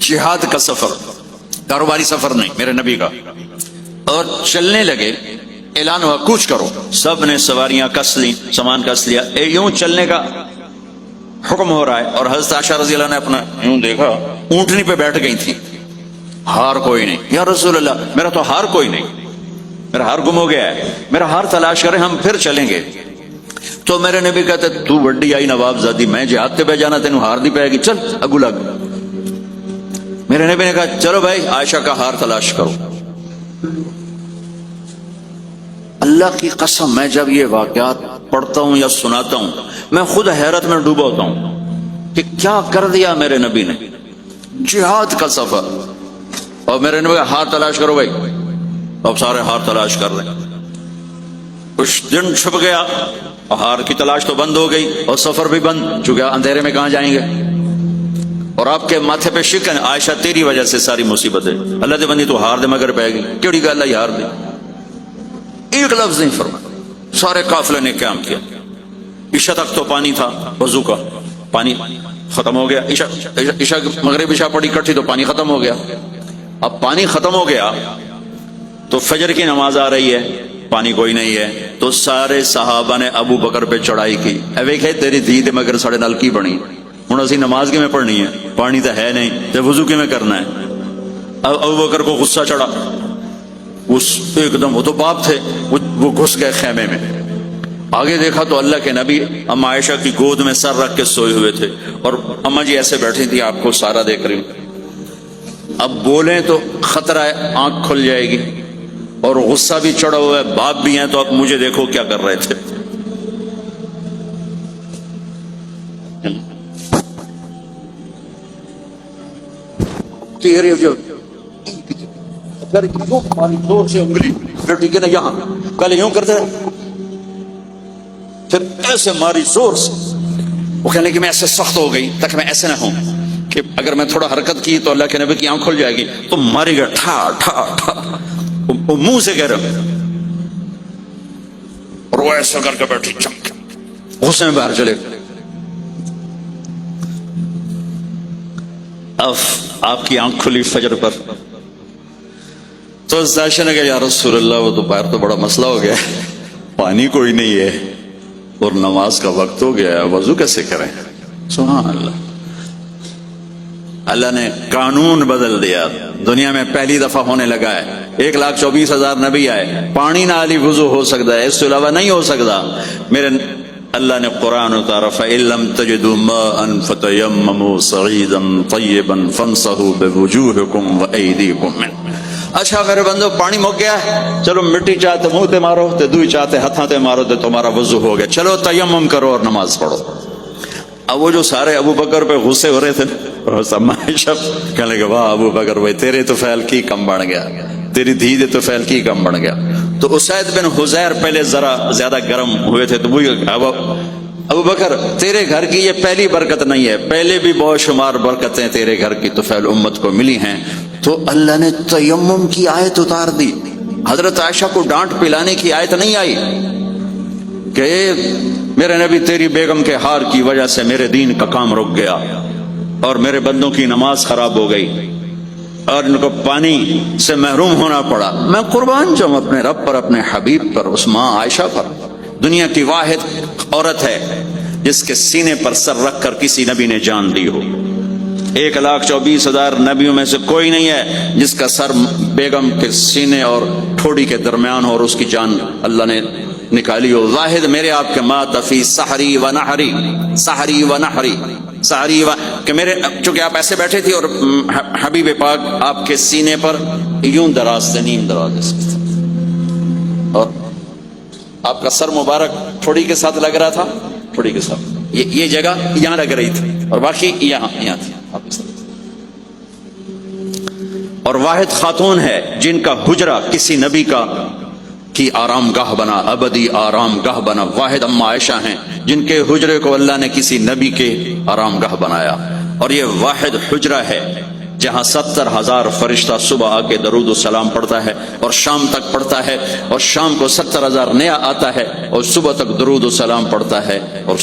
جہاد کا سفر، کاروباری سفر نہیں، میرے نبی کا. اور چلنے لگے، اعلان ہوا کوچ کرو. سب نے سواریاں کس لی، سامان کس لیا. یوں چلنے کا حکم ہو رہا ہے. اور حضرت عائشہ رضی اللہ نے اپنا یوں دیکھا، اونٹنی پہ بیٹھ گئی تھی. ہار کوئی نہیں. یا رسول اللہ، میرا تو ہار کوئی نہیں، میرا ہار گم ہو گیا ہے، میرا ہار تلاش کریں، ہم پھر چلیں گے. تو میرے نبی کہتے تو وڈی آئی نواب زادی، میں جہاد تے پہ جانا، تینوں ہار دی پائے گی، چل اگو لگ. میرے نبی نے کہا چلو بھائی عائشہ کا ہار تلاش کرو. اللہ کی قسم میں جب یہ واقعات پڑھتا ہوں یا سناتا ہوں میں خود حیرت میں ڈوبا ہوتا ہوں کہ کیا کر دیا میرے نبی نے. جہاد کا سفر, اور میرے نبی کا ہار تلاش کرو بھائی, اب سارے ہار تلاش کر رہے ہیں. کچھ دن چھپ گیا, ہار کی تلاش تو بند ہو گئی اور سفر بھی بند, چونکہ اندھیرے میں کہاں جائیں گے. اور آپ کے ماتھے پہ شکن, عائشہ تیری وجہ سے ساری مصیبت ہے, اللہ دے بندی تو ہار دے مگر پہ گئی, کیڑی گل ہے ہار دے, ایک لفظ نہیں فرمایا. سارے قافلے نے قیام کیا. عشاء تک تو پانی تھا, وضو کا پانی ختم ہو گیا. عشاء مغرب عشاء پڑی کٹھی تو پانی ختم ہو گیا. اب پانی ختم ہو گیا تو فجر کی نماز آ رہی ہے, پانی کوئی نہیں ہے, تو سارے صحابہ نے ابو بکر پہ چڑھائی کی. ویکھے تیری دھی تے مگر ساڑے نل کی بنی, ہوں اسی نماز کی میں پڑھنی ہے, پانی تو ہے نہیں, تے وضو کی میں کرنا ہے. اب ابو بکر کو غصہ چڑھا, اس ایک دم, وہ تو باپ تھے, وہ گھس گئے خیمے میں. آگے دیکھا تو اللہ کے نبی اما عائشہ کی گود میں سر رکھ کے سوئے ہوئے تھے, اور اما جی ایسے بیٹھی تھی, آپ کو سارا دیکھ رہی ہوں. اب بولیں تو خطرہ ہے آنکھ کھل جائے گی, اور غصہ بھی چڑھا ہوا ہے, باپ بھی ہیں, تو اب مجھے دیکھو کیا کر رہے تھے. تیرے جو زور سے انگلی ٹھیک ہے نا, یہاں پہلے یوں کرتے رہے, پھر ایسے ماری زور سے. وہ کہنے کہ میں ایسے سخت ہو گئی تاکہ میں ایسے نہ ہوں کہ اگر میں تھوڑا حرکت کی تو اللہ کے نبی کی آنکھ کھل جائے گی, تو ماری گا ٹھا ٹھا ٹھا, وہ منہ سے کہہ رہا, اور وہ ایسا کر کے بیٹھی چمک, غصے میں باہر چلے. اب آپ کی آنکھ کھلی فجر پر, تو عائشہ نے کہا یا رسول اللہ وہ تو باہر تو بڑا مسئلہ ہو گیا, پانی کوئی نہیں ہے اور نماز کا وقت ہو گیا, وضو کیسے کریں. سبحان اللہ, اللہ نے قانون بدل دیا. دنیا میں پہلی دفعہ ہونے لگا ہے, 1,24,000 نبی آئے, پانی نہ علی وضو ہو سکتا ہے, اس سے علاوہ نہیں ہو سکتا. میرے اللہ نے قرآن اتارا فَإِن لَّمْ تَجِدُوا مَاءً فَتَيَمَّمُوا صَعِيدًا طَيِّبًا فَامْسَحُوا بِوُجُوهِكُمْ وَأَيْدِيكُمْ مِنْهُ. اچھا میرے بندو پانی مک گیا ہے, چلو مٹی چاہتے منہ تے مارو, تے دوئی چاہتے ہتھاں تے مارو, تے تمہارا وضو ہو گیا, چلو تیمم کرو اور نماز پڑھو. اب وہ جو سارے ابو بکر پہ غصے ہو رہے تھے, کہنے لگے واہ ابو بکر بھائی تیرے تو فعل کی کم بن گیا, تیری دھی دے تو فعل کی کم بن گیا. تو اسید بن حزیر پہلے ذرا زیادہ گرم ہوئے تھے, تو وہی ابو بکر تیرے گھر کی یہ پہلی برکت نہیں ہے, پہلے بھی بہت شمار برکتیں تیرے گھر کی تو فعل امت کو ملی ہیں. تو اللہ نے تیمم کی آیت اتار دی. حضرت عائشہ کو ڈانٹ پلانے کی آیت نہیں آئی کہ میرے نبی تیری بیگم کے ہار کی وجہ سے میرے دین کا کام رک گیا اور میرے بندوں کی نماز خراب ہو گئی اور ان کو پانی سے محروم ہونا پڑا. میں قربان جاؤں اپنے رب پر, اپنے حبیب پر, اس ماں عائشہ پر. دنیا کی واحد عورت ہے جس کے سینے پر سر رکھ کر کسی نبی نے جان دی ہو. 1,24,000 نبیوں میں سے کوئی نہیں ہے جس کا سر بیگم کے سینے اور ٹھوڑی کے درمیان ہو اور اس کی جان اللہ نے نکالی ہو. واحد میرے آپ کے مات فی سحری و نحری, سحری و نحری, سحری و, کہ میرے چونکہ آپ ایسے بیٹھے تھے اور حبیب پاک آپ کے سینے پر یوں دراز سے نیم دراز سے, اور آپ کا سر مبارک ٹھوڑی کے ساتھ لگ رہا تھا, ٹھوڑی کے ساتھ یہ جگہ یہاں لگ رہی تھی اور باقی یہاں تھی. اور واحد خاتون ہے جن کا حجرہ کسی نبی کی آرام گاہ بنا, ابدی آرام گاہ بنا. واحد اما عائشہ ہیں جن کے حجرے کو اللہ نے کسی نبی کے آرام گاہ بنایا. اور یہ واحد حجرہ ہے جہاں 70,000 فرشتہ صبح آ کے درود و سلام پڑھتا ہے اور شام تک پڑھتا ہے, اور شام کو 70,000 نیا آتا ہے اور صبح تک درود و سلام پڑھتا ہے اور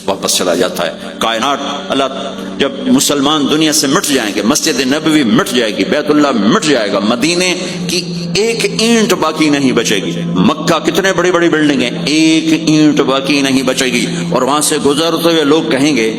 واپس چلا جاتا ہے. کائنات اللہ جب مسلمان دنیا سے مٹ جائیں گے, مسجد نبوی مٹ جائے گی, بیت اللہ مٹ جائے گا, مدینے کی ایک اینٹ باقی نہیں بچے گی. مکہ کتنے بڑی بڑی بلڈنگ ہیں, ایک اینٹ باقی نہیں بچے گی. اور وہاں سے گزرتے ہوئے لوگ کہیں گے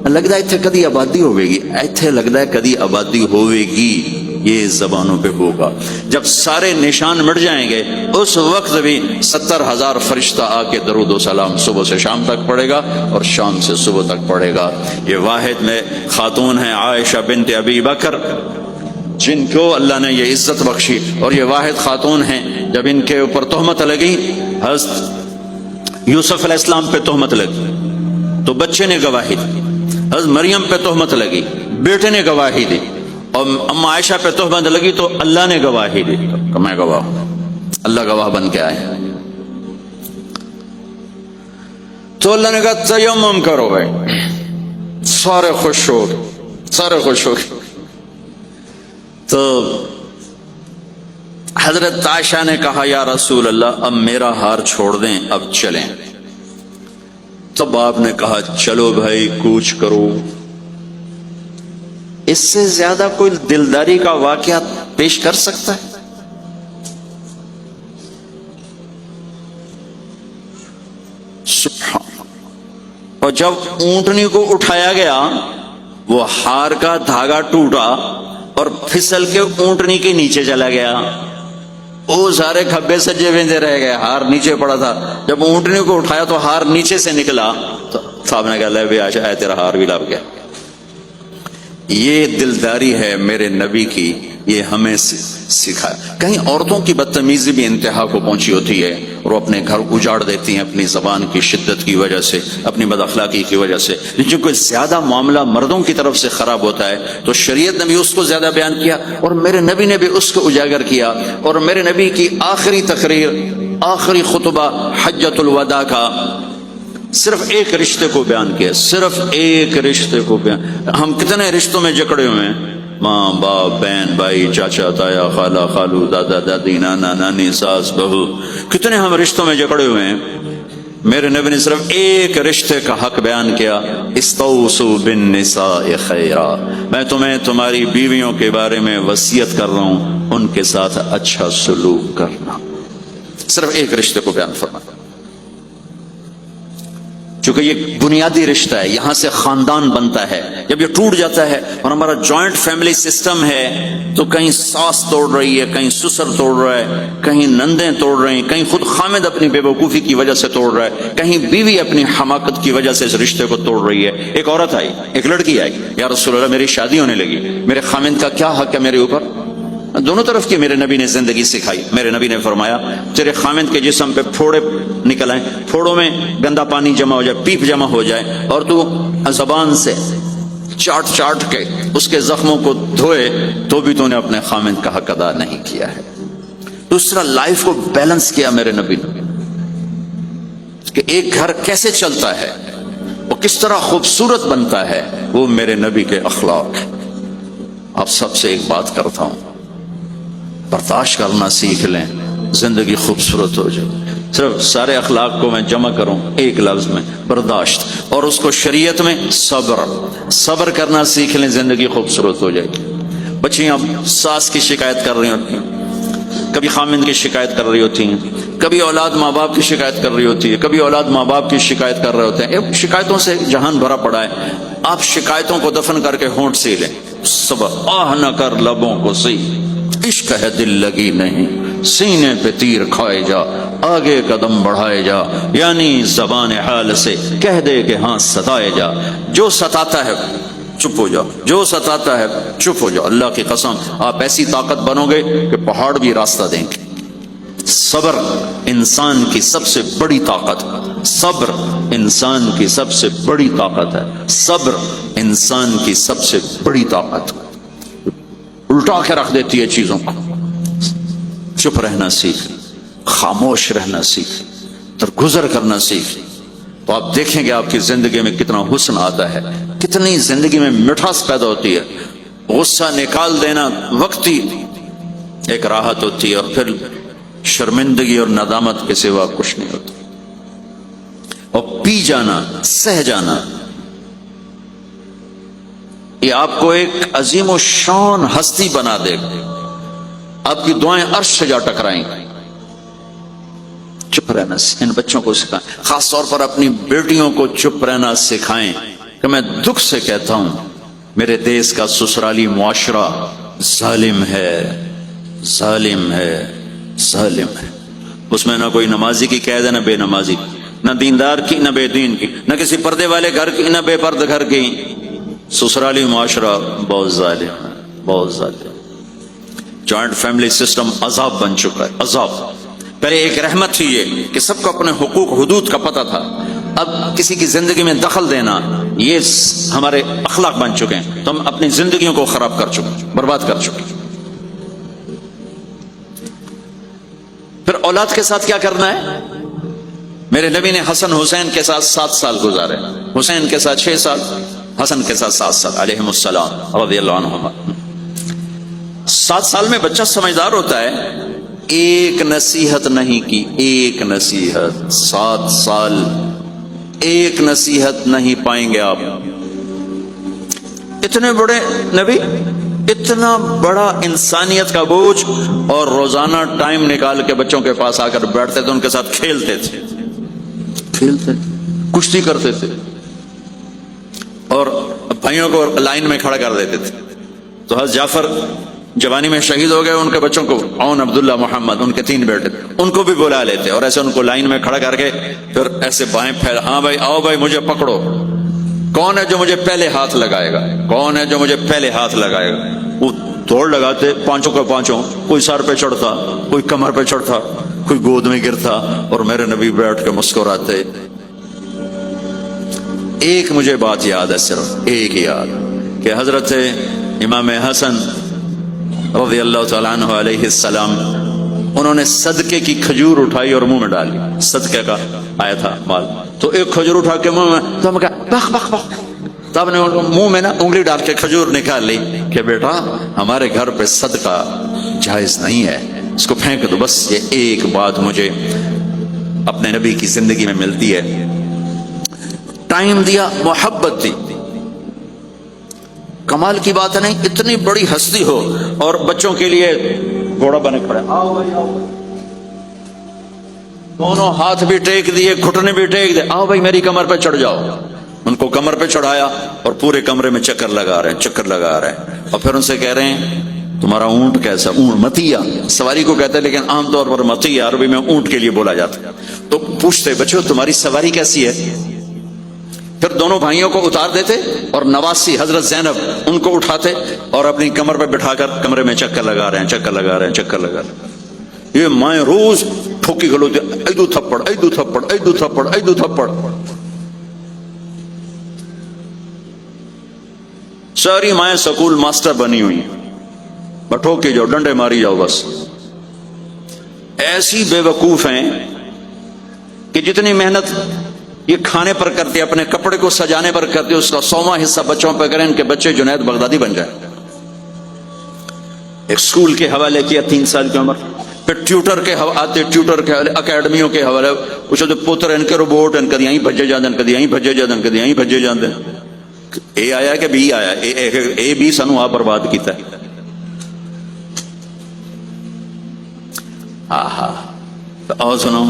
لگتا ہے اتنے کدی آبادی ہوئے گی, ایتھے لگتا ہے کدی آبادی ہوئے گی. یہ زبانوں پہ ہوگا. جب سارے نشان مٹ جائیں گے اس وقت بھی 70,000 فرشتہ آ کے درود و سلام صبح سے شام تک پڑھے گا اور شام سے صبح تک پڑھے گا. یہ واحد میں خاتون ہیں عائشہ بنت ابی بکر, جن کو اللہ نے یہ عزت بخشی اور یہ واحد خاتون ہیں، جب ان کے اوپر تہمت لگی، حضرت یوسف علیہ السلام پہ تہمت لگی تو بچے نے گواہی دی، حضرت مریم پہ تہمت لگی بیٹے نے گواہی دی، اور اما عائشہ پہ تہمت لگی تو اللہ نے گواہی دی کہ میں گواہ ہوں، اللہ گواہ بن کے آئے۔ تو اللہ نے کہا تیمم کرو بھائی، سارے خوش ہو گئے، سارے خوش ہو گئے۔ تو حضرت عائشہ نے کہا یا رسول اللہ اب میرا ہار چھوڑ دیں، اب چلیں۔ تب آپ نے کہا چلو بھائی کوچ کرو۔ اس سے زیادہ کوئی دلداری کا واقعہ پیش کر سکتا ہے؟ سبحان اللہ۔ اور جب اونٹنی کو اٹھایا گیا، وہ ہار کا دھاگا ٹوٹا اور پھسل کے اونٹنی کے نیچے چلا گیا، وہ سارے کھبے سجے ویندے رہ گئے، ہار نیچے پڑا تھا۔ جب اونٹنی کو اٹھایا تو ہار نیچے سے نکلا، تو صاحب نے کہا لے بھی آشا ہے تیرا ہار بھی لگ گیا۔ یہ دلداری ہے میرے نبی کی، یہ ہمیں سکھایا۔ کہیں عورتوں کی بدتمیزی بھی انتہا کو پہنچی ہوتی ہے اور وہ اپنے گھر اجاڑ دیتی ہیں اپنی زبان کی شدت کی وجہ سے، اپنی بد اخلاقی کی وجہ سے۔ لیکن کوئی زیادہ معاملہ مردوں کی طرف سے خراب ہوتا ہے تو شریعت نے بھی اس کو زیادہ بیان کیا اور میرے نبی نے بھی اس کو اجاگر کیا۔ اور میرے نبی کی آخری تقریر، آخری خطبہ حجۃ الوداع کا صرف ایک رشتے کو بیان کیا، صرف ایک رشتے کو بیان۔ ہم کتنے رشتوں میں جکڑے ہوئے ہیں، ماں باپ، بہن بھائی، چاچا تایا، خالہ خالو، دادا دادی، نانا نانی، ساس بہو، کتنے ہم رشتوں میں جکڑے ہوئے ہیں۔ میرے نبی نے صرف ایک رشتے کا حق بیان کیا، استوصوا بالنساء خیرا، میں تمہیں تمہاری بیویوں کے بارے میں وصیت کر رہا ہوں ان کے ساتھ اچھا سلوک کرنا۔ صرف ایک رشتے کو بیان فرمایا، چونکہ یہ بنیادی رشتہ ہے، یہاں سے خاندان بنتا ہے۔ جب یہ ٹوٹ جاتا ہے اور ہمارا جوائنٹ فیملی سسٹم ہے تو کہیں ساس توڑ رہی ہے، کہیں سسر توڑ رہا ہے، کہیں نندیں توڑ رہی ہیں، کہیں خود خامد اپنی بے وقوفی کی وجہ سے توڑ رہا ہے، کہیں بیوی اپنی حماقت کی وجہ سے اس رشتے کو توڑ رہی ہے۔ ایک عورت آئی، ایک لڑکی آئی، یا رسول اللہ میری شادی ہونے لگی، میرے خامد کا کیا حق ہے میرے اوپر؟ دونوں طرف کی میرے نبی نے زندگی سکھائی۔ میرے نبی نے فرمایا تیرے خامد کے جسم پہ پھوڑے نکل آئیں، پھوڑوں میں گندا پانی جمع ہو جائے، پیپ جمع ہو جائے، اور تو زبان سے چاٹ چاٹ کے اس کے زخموں کو دھوئے، تو بھی تو نے اپنے خامد کا حق ادا نہیں کیا ہے۔ دوسرا لائف کو بیلنس کیا میرے نبی نے کہ ایک گھر کیسے چلتا ہے، وہ کس طرح خوبصورت بنتا ہے، وہ میرے نبی کے اخلاق۔ آپ سب سے ایک بات کرتا ہوں، برداشت کرنا سیکھ لیں، زندگی خوبصورت ہو جائے۔ صرف سارے اخلاق کو میں جمع کروں ایک لفظ میں، برداشت، اور اس کو شریعت میں صبر۔ صبر کرنا سیکھ لیں، زندگی خوبصورت ہو جائے گی۔ بچیاں ساس کی شکایت کر رہی ہوتی ہیں، کبھی خامند کی شکایت کر رہی ہوتی ہیں، کبھی اولاد ماں باپ کی شکایت کر رہی ہوتی ہے، کبھی اولاد ماں باپ کی شکایت کر رہے ہوتے ہیں۔ شکایتوں سے جہان بھرا پڑا ہے۔ آپ شکایتوں کو دفن کر کے ہونٹ سی لیں، صبر، آہ نہ کر لبوں کو سی، عشق ہے دل لگی نہیں، سینے پہ تیر کھائے جا، آگے قدم بڑھائے جا، یعنی زبان حال سے کہہ دے کہ ہاں ستائے جا۔ جو ستاتا ہے چپ ہو جاؤ، جو ستاتا ہے چپ ہو جاؤ۔ اللہ کی قسم آپ ایسی طاقت بنو گے کہ پہاڑ بھی راستہ دیں گے۔ صبر انسان کی سب سے بڑی طاقت، صبر انسان کی سب سے بڑی طاقت ہے، صبر انسان کی سب سے بڑی طاقت، الٹا کے رکھ دیتی ہے چیزوں کو۔ چپ رہنا سیکھ، خاموش رہنا سیکھ، درگزر کرنا سیکھ، تو آپ دیکھیں گے آپ کی زندگی میں کتنا حسن آتا ہے، کتنی زندگی میں مٹھاس پیدا ہوتی ہے۔ غصہ نکال دینا وقتی ایک راحت ہوتی ہے، اور پھر شرمندگی اور ندامت کے سوا کچھ نہیں ہوتا۔ اور پی جانا، سہ جانا، یہ آپ کو ایک عظیم و شان ہستی بنا دے گا۔ آپ کی دعائیں عرش سے جا ٹکرائیں گی۔ چپ رہنا ان بچوں کو سکھائیں، خاص طور پر اپنی بیٹیوں کو چپ رہنا سکھائیں کہ میں دکھ سے کہتا ہوں میرے دیس کا سسرالی معاشرہ ظالم ہے، ظالم ہے، ظالم ہے۔ اس میں نہ کوئی نمازی کی قید ہے، نہ بے نمازی، نہ دیندار کی، نہ بے دین کی، نہ کسی پردے والے گھر کی، نہ بے پردہ گھر کی۔ سسرالی معاشرہ بہت ظالم ہے، بہت ظالم۔ جوائنٹ فیملی سسٹم عذاب بن چکا ہے، عذاب۔ پہلے ایک رحمت تھی یہ کہ سب کو اپنے حقوق حدود کا پتہ تھا، اب کسی کی زندگی میں دخل دینا یہ ہمارے اخلاق بن چکے ہیں، تو ہم اپنی زندگیوں کو خراب کر چکے، برباد کر چکے۔ پھر اولاد کے ساتھ کیا کرنا ہے؟ میرے نبی نے حسن حسین کے ساتھ 7 سال گزارے، حسین کے ساتھ 6 سال، حسن کے ساتھ 7 سال علیہم السلام رضی اللہ عنہما۔ 7 سال میں بچہ سمجھدار ہوتا ہے، ایک نصیحت نہیں کی، ایک نصیحت، 7 سال ایک نصیحت نہیں پائیں گے آپ۔ اتنے بڑے نبی، اتنا بڑا انسانیت کا بوجھ، اور روزانہ ٹائم نکال کے بچوں کے پاس آ کر بیٹھتے تھے، ان کے ساتھ کھیلتے تھے، کشتی کرتے تھے، اور بھائیوں کو لائن میں کھڑا کر دیتے تھے۔ تو حضرت جعفر جوانی میں شہید ہو گئے، ان کے بچوں کو عون، عبداللہ، محمد، ان کے 3 بیٹے تھے، ان کو بھی بلا لیتے اور ایسے ان کو لائن میں کھڑا کر کے پھر ایسے بائیں پھیلا، ہاں بھائی آؤ بھائی مجھے پکڑو، کون ہے جو مجھے پہلے ہاتھ لگائے گا، کون ہے جو مجھے پہلے ہاتھ لگائے گا۔ وہ دوڑ لگاتے، پانچوں کے پانچوں، کوئی سر پہ چڑھتا، کوئی کمر پہ چڑھتا، کوئی گود میں گرتا، اور میرے نبی بیٹھ کے مسکراتے۔ ایک مجھے بات یاد ہے، صرف ایک یاد، کہ حضرت امام حسن رضی اللہ تعالیٰ عنہ علیہ السلام، انہوں نے صدقے کی کھجور اٹھائی اور منہ میں ڈالی، صدقے کا آیا تھا مال، تو ایک کھجور اٹھا کے منہ میں، تو ہم کہا بخ بخ بخ، تو آپ نے منہ میں نا انگلی ڈال کے کھجور نکال لی کہ بیٹا ہمارے گھر پہ صدقہ جائز نہیں ہے، اس کو پھینک دو۔ بس یہ ایک بات مجھے اپنے نبی کی زندگی میں ملتی ہے، ٹائم دیا، محبت دی۔ کمال کی بات ہے نہیں، اتنی بڑی ہستی ہو اور بچوں کے لیے گھوڑا بنے کھڑے، آؤ بھائی آؤ، دونوں ہاتھ بھی ٹیک دیے، گھٹنے بھی ٹیک دیے، آؤ بھائی میری کمر پہ چڑھ جاؤ۔ ان کو کمر پہ چڑھایا اور پورے کمرے میں چکر لگا رہے ہیں، چکر لگا رہے ہیں، اور پھر ان سے کہہ رہے ہیں تمہارا اونٹ کیسا؟ اونٹ متیا سواری کو کہتے ہیں، لیکن عام طور پر متیا عربی میں اونٹ کے لیے بولا جاتا ہے۔ تو پوچھتے بچوں تمہاری سواری کیسی ہے؟ پھر دونوں بھائیوں کو اتار دیتے اور نواسی حضرت زینب ان کو اٹھاتے اور اپنی کمر پہ بٹھا کر کمرے میں چکر لگا رہے ہیں، چکر لگا رہے ہیں، چکر لگا رہے ہیں۔ یہ مائیں روز ٹھوکی کھلوتی، ایدو تھپڑ، ایدو تھپڑ، ایدو تھپڑ، ایدو تھپڑ، ساری مائیں سکول ماسٹر بنی ہوئی، بٹھو کے جاؤ، ڈنڈے ماری جاؤ، بس ایسی بے وقوف ہیں کہ جتنی محنت یہ کھانے پر کرتے، اپنے کپڑے کو سجانے پر کرتے، اس کا 100واں حصہ بچوں پہ کریں، ان کے بچے جنید بغدادی بن جائیں۔ ایک سکول کے حوالے کیا 3 سال کی عمر، پھر ٹیوٹر کے آتے، ٹیوٹر کے حوالے، اکیڈمیوں کے حوالے، اس جو پوتر ان کے روبوٹ ان کدی یہیں بھجے جاندے، کدی یہیں بھجے جاندے، کدی یہیں بھجے جاندے۔ اے آیا کہ بی آیا، اے بی سانو آپ برباد کیتا ہے۔ آہا، اور سنو،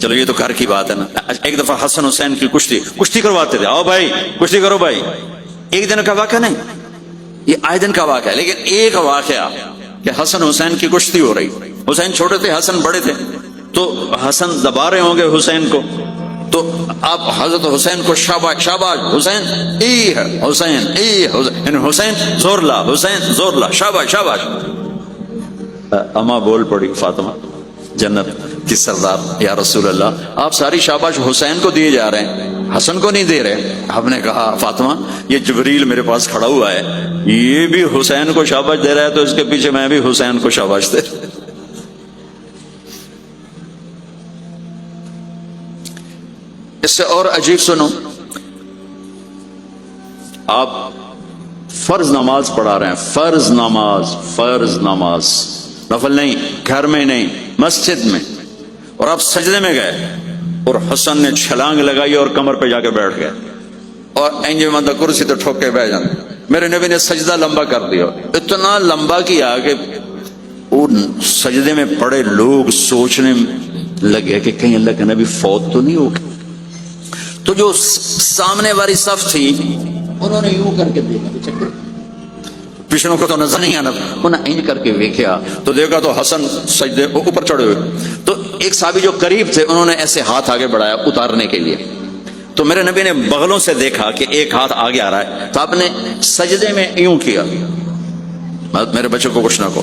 چلو یہ تو گھر کی بات ہے نا۔ ایک دفعہ حسن حسین کی کشتی کرواتے تھے، آؤ بھائی کشتی کرو بھائی۔ ایک دن کا واقعہ نہیں، یہ آئے دن کا واقعہ ہے، لیکن ایک واقعہ کہ حسن حسین کی کشتی ہو رہی، حسین چھوٹے تھے، حسن بڑے تھے، تو حسن دبا رہے ہوں گے حسین کو، تو آپ حضرت حسین کو شاباش شاباش حسین، ای ہے حسین، ای حسین، یعنی حسین زور لا، حسین زور لا، شاباش شاباش۔ اما بول پڑی فاطمہ جنت کی سردار، یا رسول اللہ آپ ساری شاباش حسین کو دیے جا رہے ہیں، حسن کو نہیں دے رہے۔ آپ نے کہا فاطمہ یہ جبریل میرے پاس کھڑا ہوا ہے، یہ بھی حسین کو شاباش دے رہا ہے، تو اس کے پیچھے میں بھی حسین کو شاباش دے رہا ہوں۔ اس سے اور عجیب سنو، آپ فرض نماز پڑھا رہے ہیں، فرض نماز، فرض نماز، نفل نہیں، گھر میں نہیں، مسجد میں، اور آپ سجدے میں گئے اور حسن نے چھلانگ لگائی اور کمر پہ جا کے بیٹھ گئے، اور اینجے مندہ کرسی تو ٹھوک کے بیٹھ جاتے۔ میرے نبی نے سجدہ لمبا کر دیا، اتنا لمبا کیا کہ ان سجدے میں پڑے لوگ سوچنے لگے کہ کہیں اللہ کے نبی فوت تو نہیں ہو گئے۔ تو جو سامنے والی صف تھی انہوں نے یوں کر کے دیکھا، پچھلوں کو تو نظر نہیں آنا، انہوں نے کر کے دیکھا تو دیکھا تو حسن سجدے اوپر چڑھے ہوئے، تو ایک صحابی جو قریب تھے انہوں نے ایسے ہاتھ آگے بڑھایا اتارنے کے لیے، تو میرے نبی نے بغلوں سے دیکھا کہ ایک ہاتھ آگے آ رہا ہے، تو آپ نے سجدے میں یوں کیا، میرے بچوں کو کچھ نہ کو،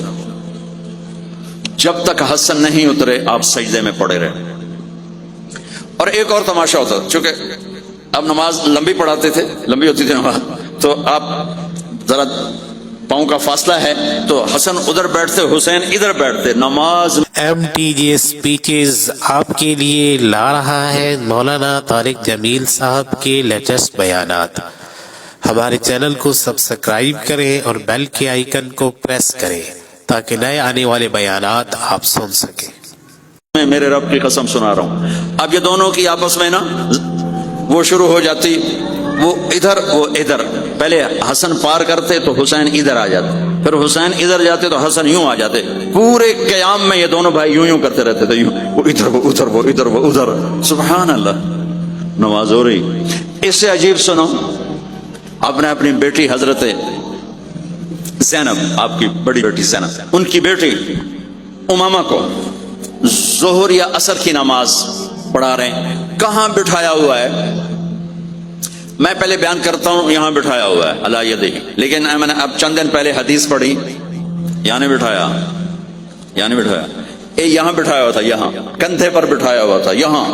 جب تک حسن نہیں اترے آپ سجدے میں پڑے رہے. اور ایک اور تماشا ہوتا، چونکہ اب نماز لمبی پڑھاتے تھے، لمبی ہوتی تھی نماز، تو آپ ذرا پاؤں کا فاصلہ ہے تو حسن ادھر بیٹھتے، حسین ادھر بیٹھتے. نماز MTJ اسپیچز آپ کے لیے لا رہا ہے مولانا طارق جمیل صاحب کے لیٹسٹ بیانات. ہمارے چینل کو سبسکرائب کریں اور بیل کے آئیکن کو پریس کریں تاکہ نئے آنے والے بیانات آپ سن سکیں. میں میرے رب کی قسم سنا رہا ہوں. اب یہ دونوں کی آپس میں نا وہ شروع ہو جاتی، وہ ادھر وہ ادھر. پہلے حسن پار کرتے تو حسین ادھر آ جاتے، پھر حسین ادھر جاتے تو حسن یوں آ جاتے. پورے قیام میں یہ دونوں بھائی یوں یوں کرتے رہتے تھے، یوں، وہ ادھر وہ ادھر وہ ادھر وہ ادھر. سبحان اللہ. نماز ہو رہی. اس سے عجیب سنو، آپ نے اپنی بیٹی حضرت زینب، آپ کی بڑی بیٹی زینب، ان کی بیٹی امامہ کو ظہر یا عصر کی نماز پڑھا رہے ہیں. کہاں بٹھایا ہوا ہے؟ میں پہلے بیان کرتا ہوں، یہاں بٹھایا ہوا ہے اللہ یدہ، لیکن میں نے اب چند دن پہلے حدیث پڑھی، یہاں نہیں بٹھایا، یہاں نہیں بٹھایا، یہاں بٹھایا ہوا تھا، یہاں کندھے پر بٹھایا ہوا تھا، یہاں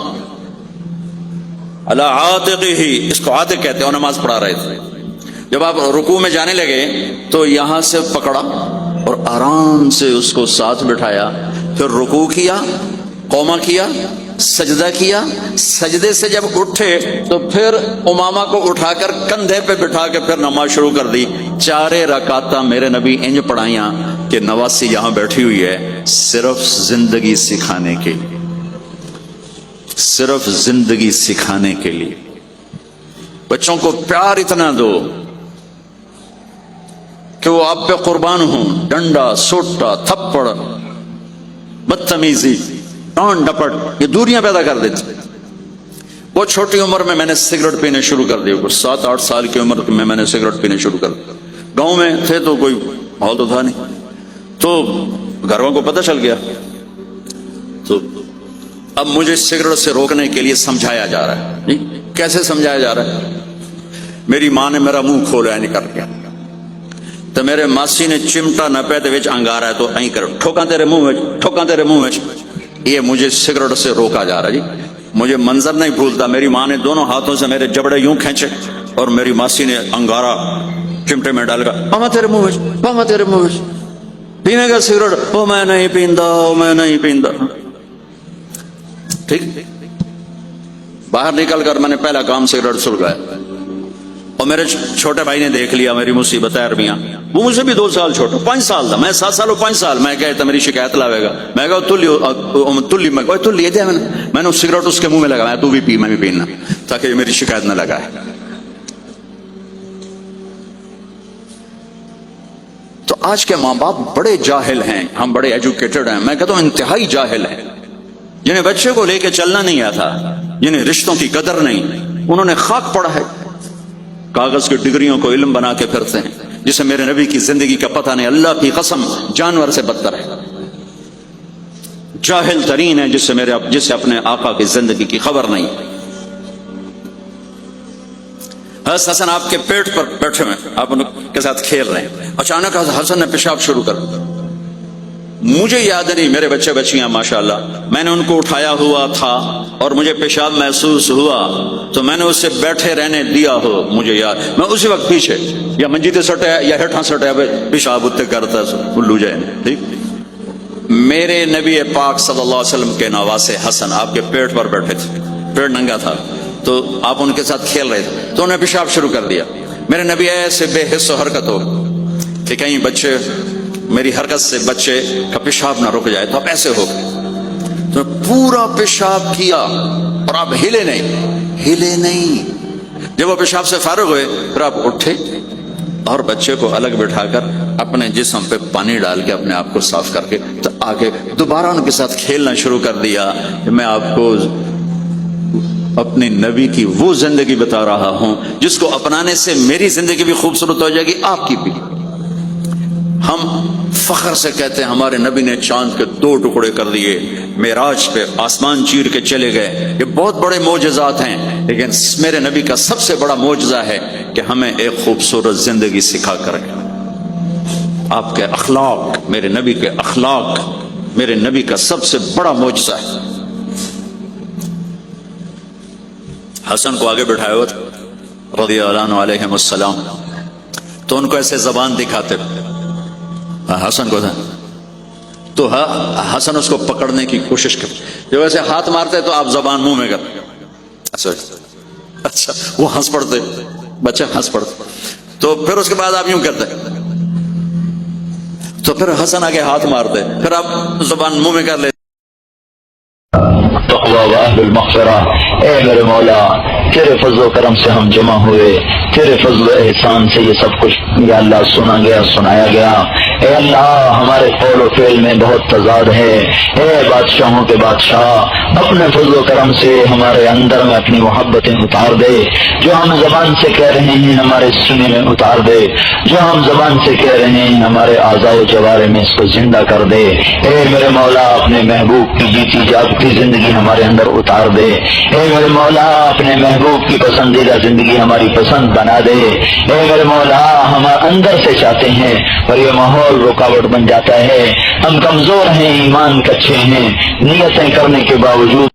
اللہ عاتقہ، اس کو عاتق کہتے ہیں. اور نماز پڑھا رہے تھے. جب آپ رکوع میں جانے لگے تو یہاں سے پکڑا اور آرام سے اس کو ساتھ بٹھایا، پھر رکوع کیا، قوما کیا، سجدہ کیا. سجدے سے جب اٹھے تو پھر امامہ کو اٹھا کر کندھے پہ بٹھا کے پھر نماز شروع کر دی. 4 رکعتاں میرے نبی انج پڑھائیاں کہ نواسی یہاں بیٹھی ہوئی ہے صرف زندگی سکھانے کے لیے، صرف زندگی سکھانے کے لیے. بچوں کو پیار اتنا دو کہ وہ آپ پہ قربان ہوں. ڈنڈا، سوٹا، تھپڑ، بدتمیزی، ڈانٹ ڈپٹ، یہ دوریاں پیدا کر دیتی. بہت چھوٹی عمر میں نے سگریٹ پینے شروع کر دیا. کچھ 7-8 سال کی عمر میں نے سگریٹ پینے شروع کر دیا. گاؤں میں تھے تو کوئی ماحول تو تھا نہیں، تو گھر والوں کو پتہ چل گیا. تو اب مجھے سگریٹ سے روکنے کے لیے سمجھایا جا رہا ہے. نہیں، کیسے سمجھایا جا رہا ہے؟ میری ماں نے میرا منہ کھولا نہیں کر کے، تو میرے ماسی نے چمٹا نپے دے وچ انگارا ہے تو این کر ٹھوکاں تیرے منہ وچ، ٹھوکاں تیرے منہ وچ. یہ مجھے سگریٹ سے روکا جا رہا. جی مجھے منظر نہیں بھولتا، میری ماں نے دونوں ہاتھوں سے میرے جبڑے یوں کھینچے اور میری ماسی نے انگارا چمٹے میں ڈال کر، پاما تیرے منہ وچ، پاما تیرے منہ وچ، پینے کا سگریٹ؟ او میں نہیں پیندا، او میں نہیں پیندا. ٹھیک، باہر نکل کر میں نے پہلا کام سگریٹ سلگایا. اور میرے چھوٹے بھائی نے دیکھ لیا میری مصیبت عربیاں. وہ مجھ سے بھی 2 سال چھوٹا، 5 سال تھا. میں 7 سال اور 5 سال. میں کہتا میری شکایت لاوے گا. میں کہا تلی میں نے سگریٹ اس کے منہ میں لگایا، تو بھی پی، میں بھی پینا، تاکہ میری شکایت نہ لگائے. تو آج کے ماں باپ بڑے جاہل ہیں، ہم بڑے ایجوکیٹڈ ہیں. میں کہتا ہوں انتہائی جاہل ہیں، جنہیں بچے کو لے کے چلنا نہیں آتا، جنہیں رشتوں کی قدر نہیں. انہوں نے خاک پڑا ہے، کاغذ کی ڈگریوں کو علم بنا کے پھرتے ہیں، جسے میرے نبی کی زندگی کا پتہ نہیں. اللہ کی قسم جانور سے بدتر ہے، جاہل ترین ہے جسے اپنے آقا کی زندگی کی خبر نہیں. حضرت حسن آپ کے پیٹ پر بیٹھے ہوئے، آپ ان کے ساتھ کھیل رہے ہیں. اچانک حسن نے پیشاب شروع کر دیا. مجھے یاد نہیں، میرے بچے بچیاں ماشاءاللہ، میں نے ان کو اٹھایا ہوا تھا اور مجھے پیشاب محسوس ہوا تو میں نے اسے بیٹھے رہنے دیا ہو. مجھے یاد، میں اسی وقت پیچھے یا منجی تے سٹیا یا ہٹھاں سٹیا پیشاب اتنے کرتا بلو جائے. ٹھیک، میرے نبی پاک صلی اللہ علیہ وسلم کے نواسے حسن آپ کے پیٹ پر بیٹھے تھے، پیٹ ننگا تھا، تو آپ ان کے ساتھ کھیل رہے تھے تو انہیں پیشاب شروع کر دیا. میرے نبی ایسے بے حس و حرکت ہو کہ کہیں بچے میری حرکت سے بچے کا پیشاب نہ رک جائے. تو آپ ایسے ہو تو پورا پیشاب کیا اور آپ ہلے نہیں. جب وہ پیشاب سے فارغ ہوئے پھر آپ اٹھے اور بچے کو الگ بٹھا کر اپنے جسم پہ پانی ڈال کے اپنے آپ کو صاف کر کے تو آگے دوبارہ ان کے ساتھ کھیلنا شروع کر دیا. میں آپ کو اپنے نبی کی وہ زندگی بتا رہا ہوں جس کو اپنانے سے میری زندگی بھی خوبصورت ہو جائے گی، آپ کی بھی. ہم فخر سے کہتے ہیں ہمارے نبی نے چاند کے 2 ٹکڑے کر دیے، معراج پہ آسمان چیر کے چلے گئے. یہ بہت بڑے معجزات ہیں، لیکن میرے نبی کا سب سے بڑا معجزہ ہے کہ ہمیں ایک خوبصورت زندگی سکھا کر آپ کے اخلاق، میرے نبی کے اخلاق میرے نبی کا سب سے بڑا معجزہ ہے۔ حسن کو آگے بٹھایا ہوا تھا رضی اللہ عنہ علیہ السلام، تو ان کو ایسے زبان دکھاتے حسن کو تھا، تو حسن اس کو پکڑنے کی کوشش کر، جب ایسے ہاتھ مارتے تو آپ زبان منہ میں کر، اچھا وہ ہنس پڑتے، بچے ہنس پڑتے، تو پھر اس کے بعد آپ یوں کرتے، تو پھر حسن آگے ہاتھ مارتے، پھر آپ زبان منہ میں کر لیتے۔ تقوی و اہل المغفرہ، اے میرے مولا تیرے فضل و کرم سے ہم جمع ہوئے، تیرے فضل و احسان سے یہ سب کچھ یا اللہ سنا گیا، سنایا گیا۔ اے اللہ ہمارے قول و فعل میں بہت تضاد ہے، اے بادشاہوں کے بادشاہ اپنے فضل و کرم سے ہمارے اندر میں اپنی محبتیں اتار دے، جو ہم زبان سے کہہ رہے ہیں ہمارے سنے میں اتار دے، جو ہم زبان سے کہہ رہے ہیں ہمارے اعضاء و جوارح میں اس کو زندہ کر دے۔ اے میرے مولا اپنے محبوب کی جیتی جاگتی زندگی ہمارے اندر اتار دے، اے میرے مولا اپنے محبوب کی پسندیدہ زندگی ہماری پسند بنا دے، اے میرے مولا ہم اندر سے چاہتے ہیں اور یہ ماحول رکاوٹ بن جاتا ہے، ہم کمزور ہیں، ایمان کچے ہیں، نیتیں کرنے کے باوجود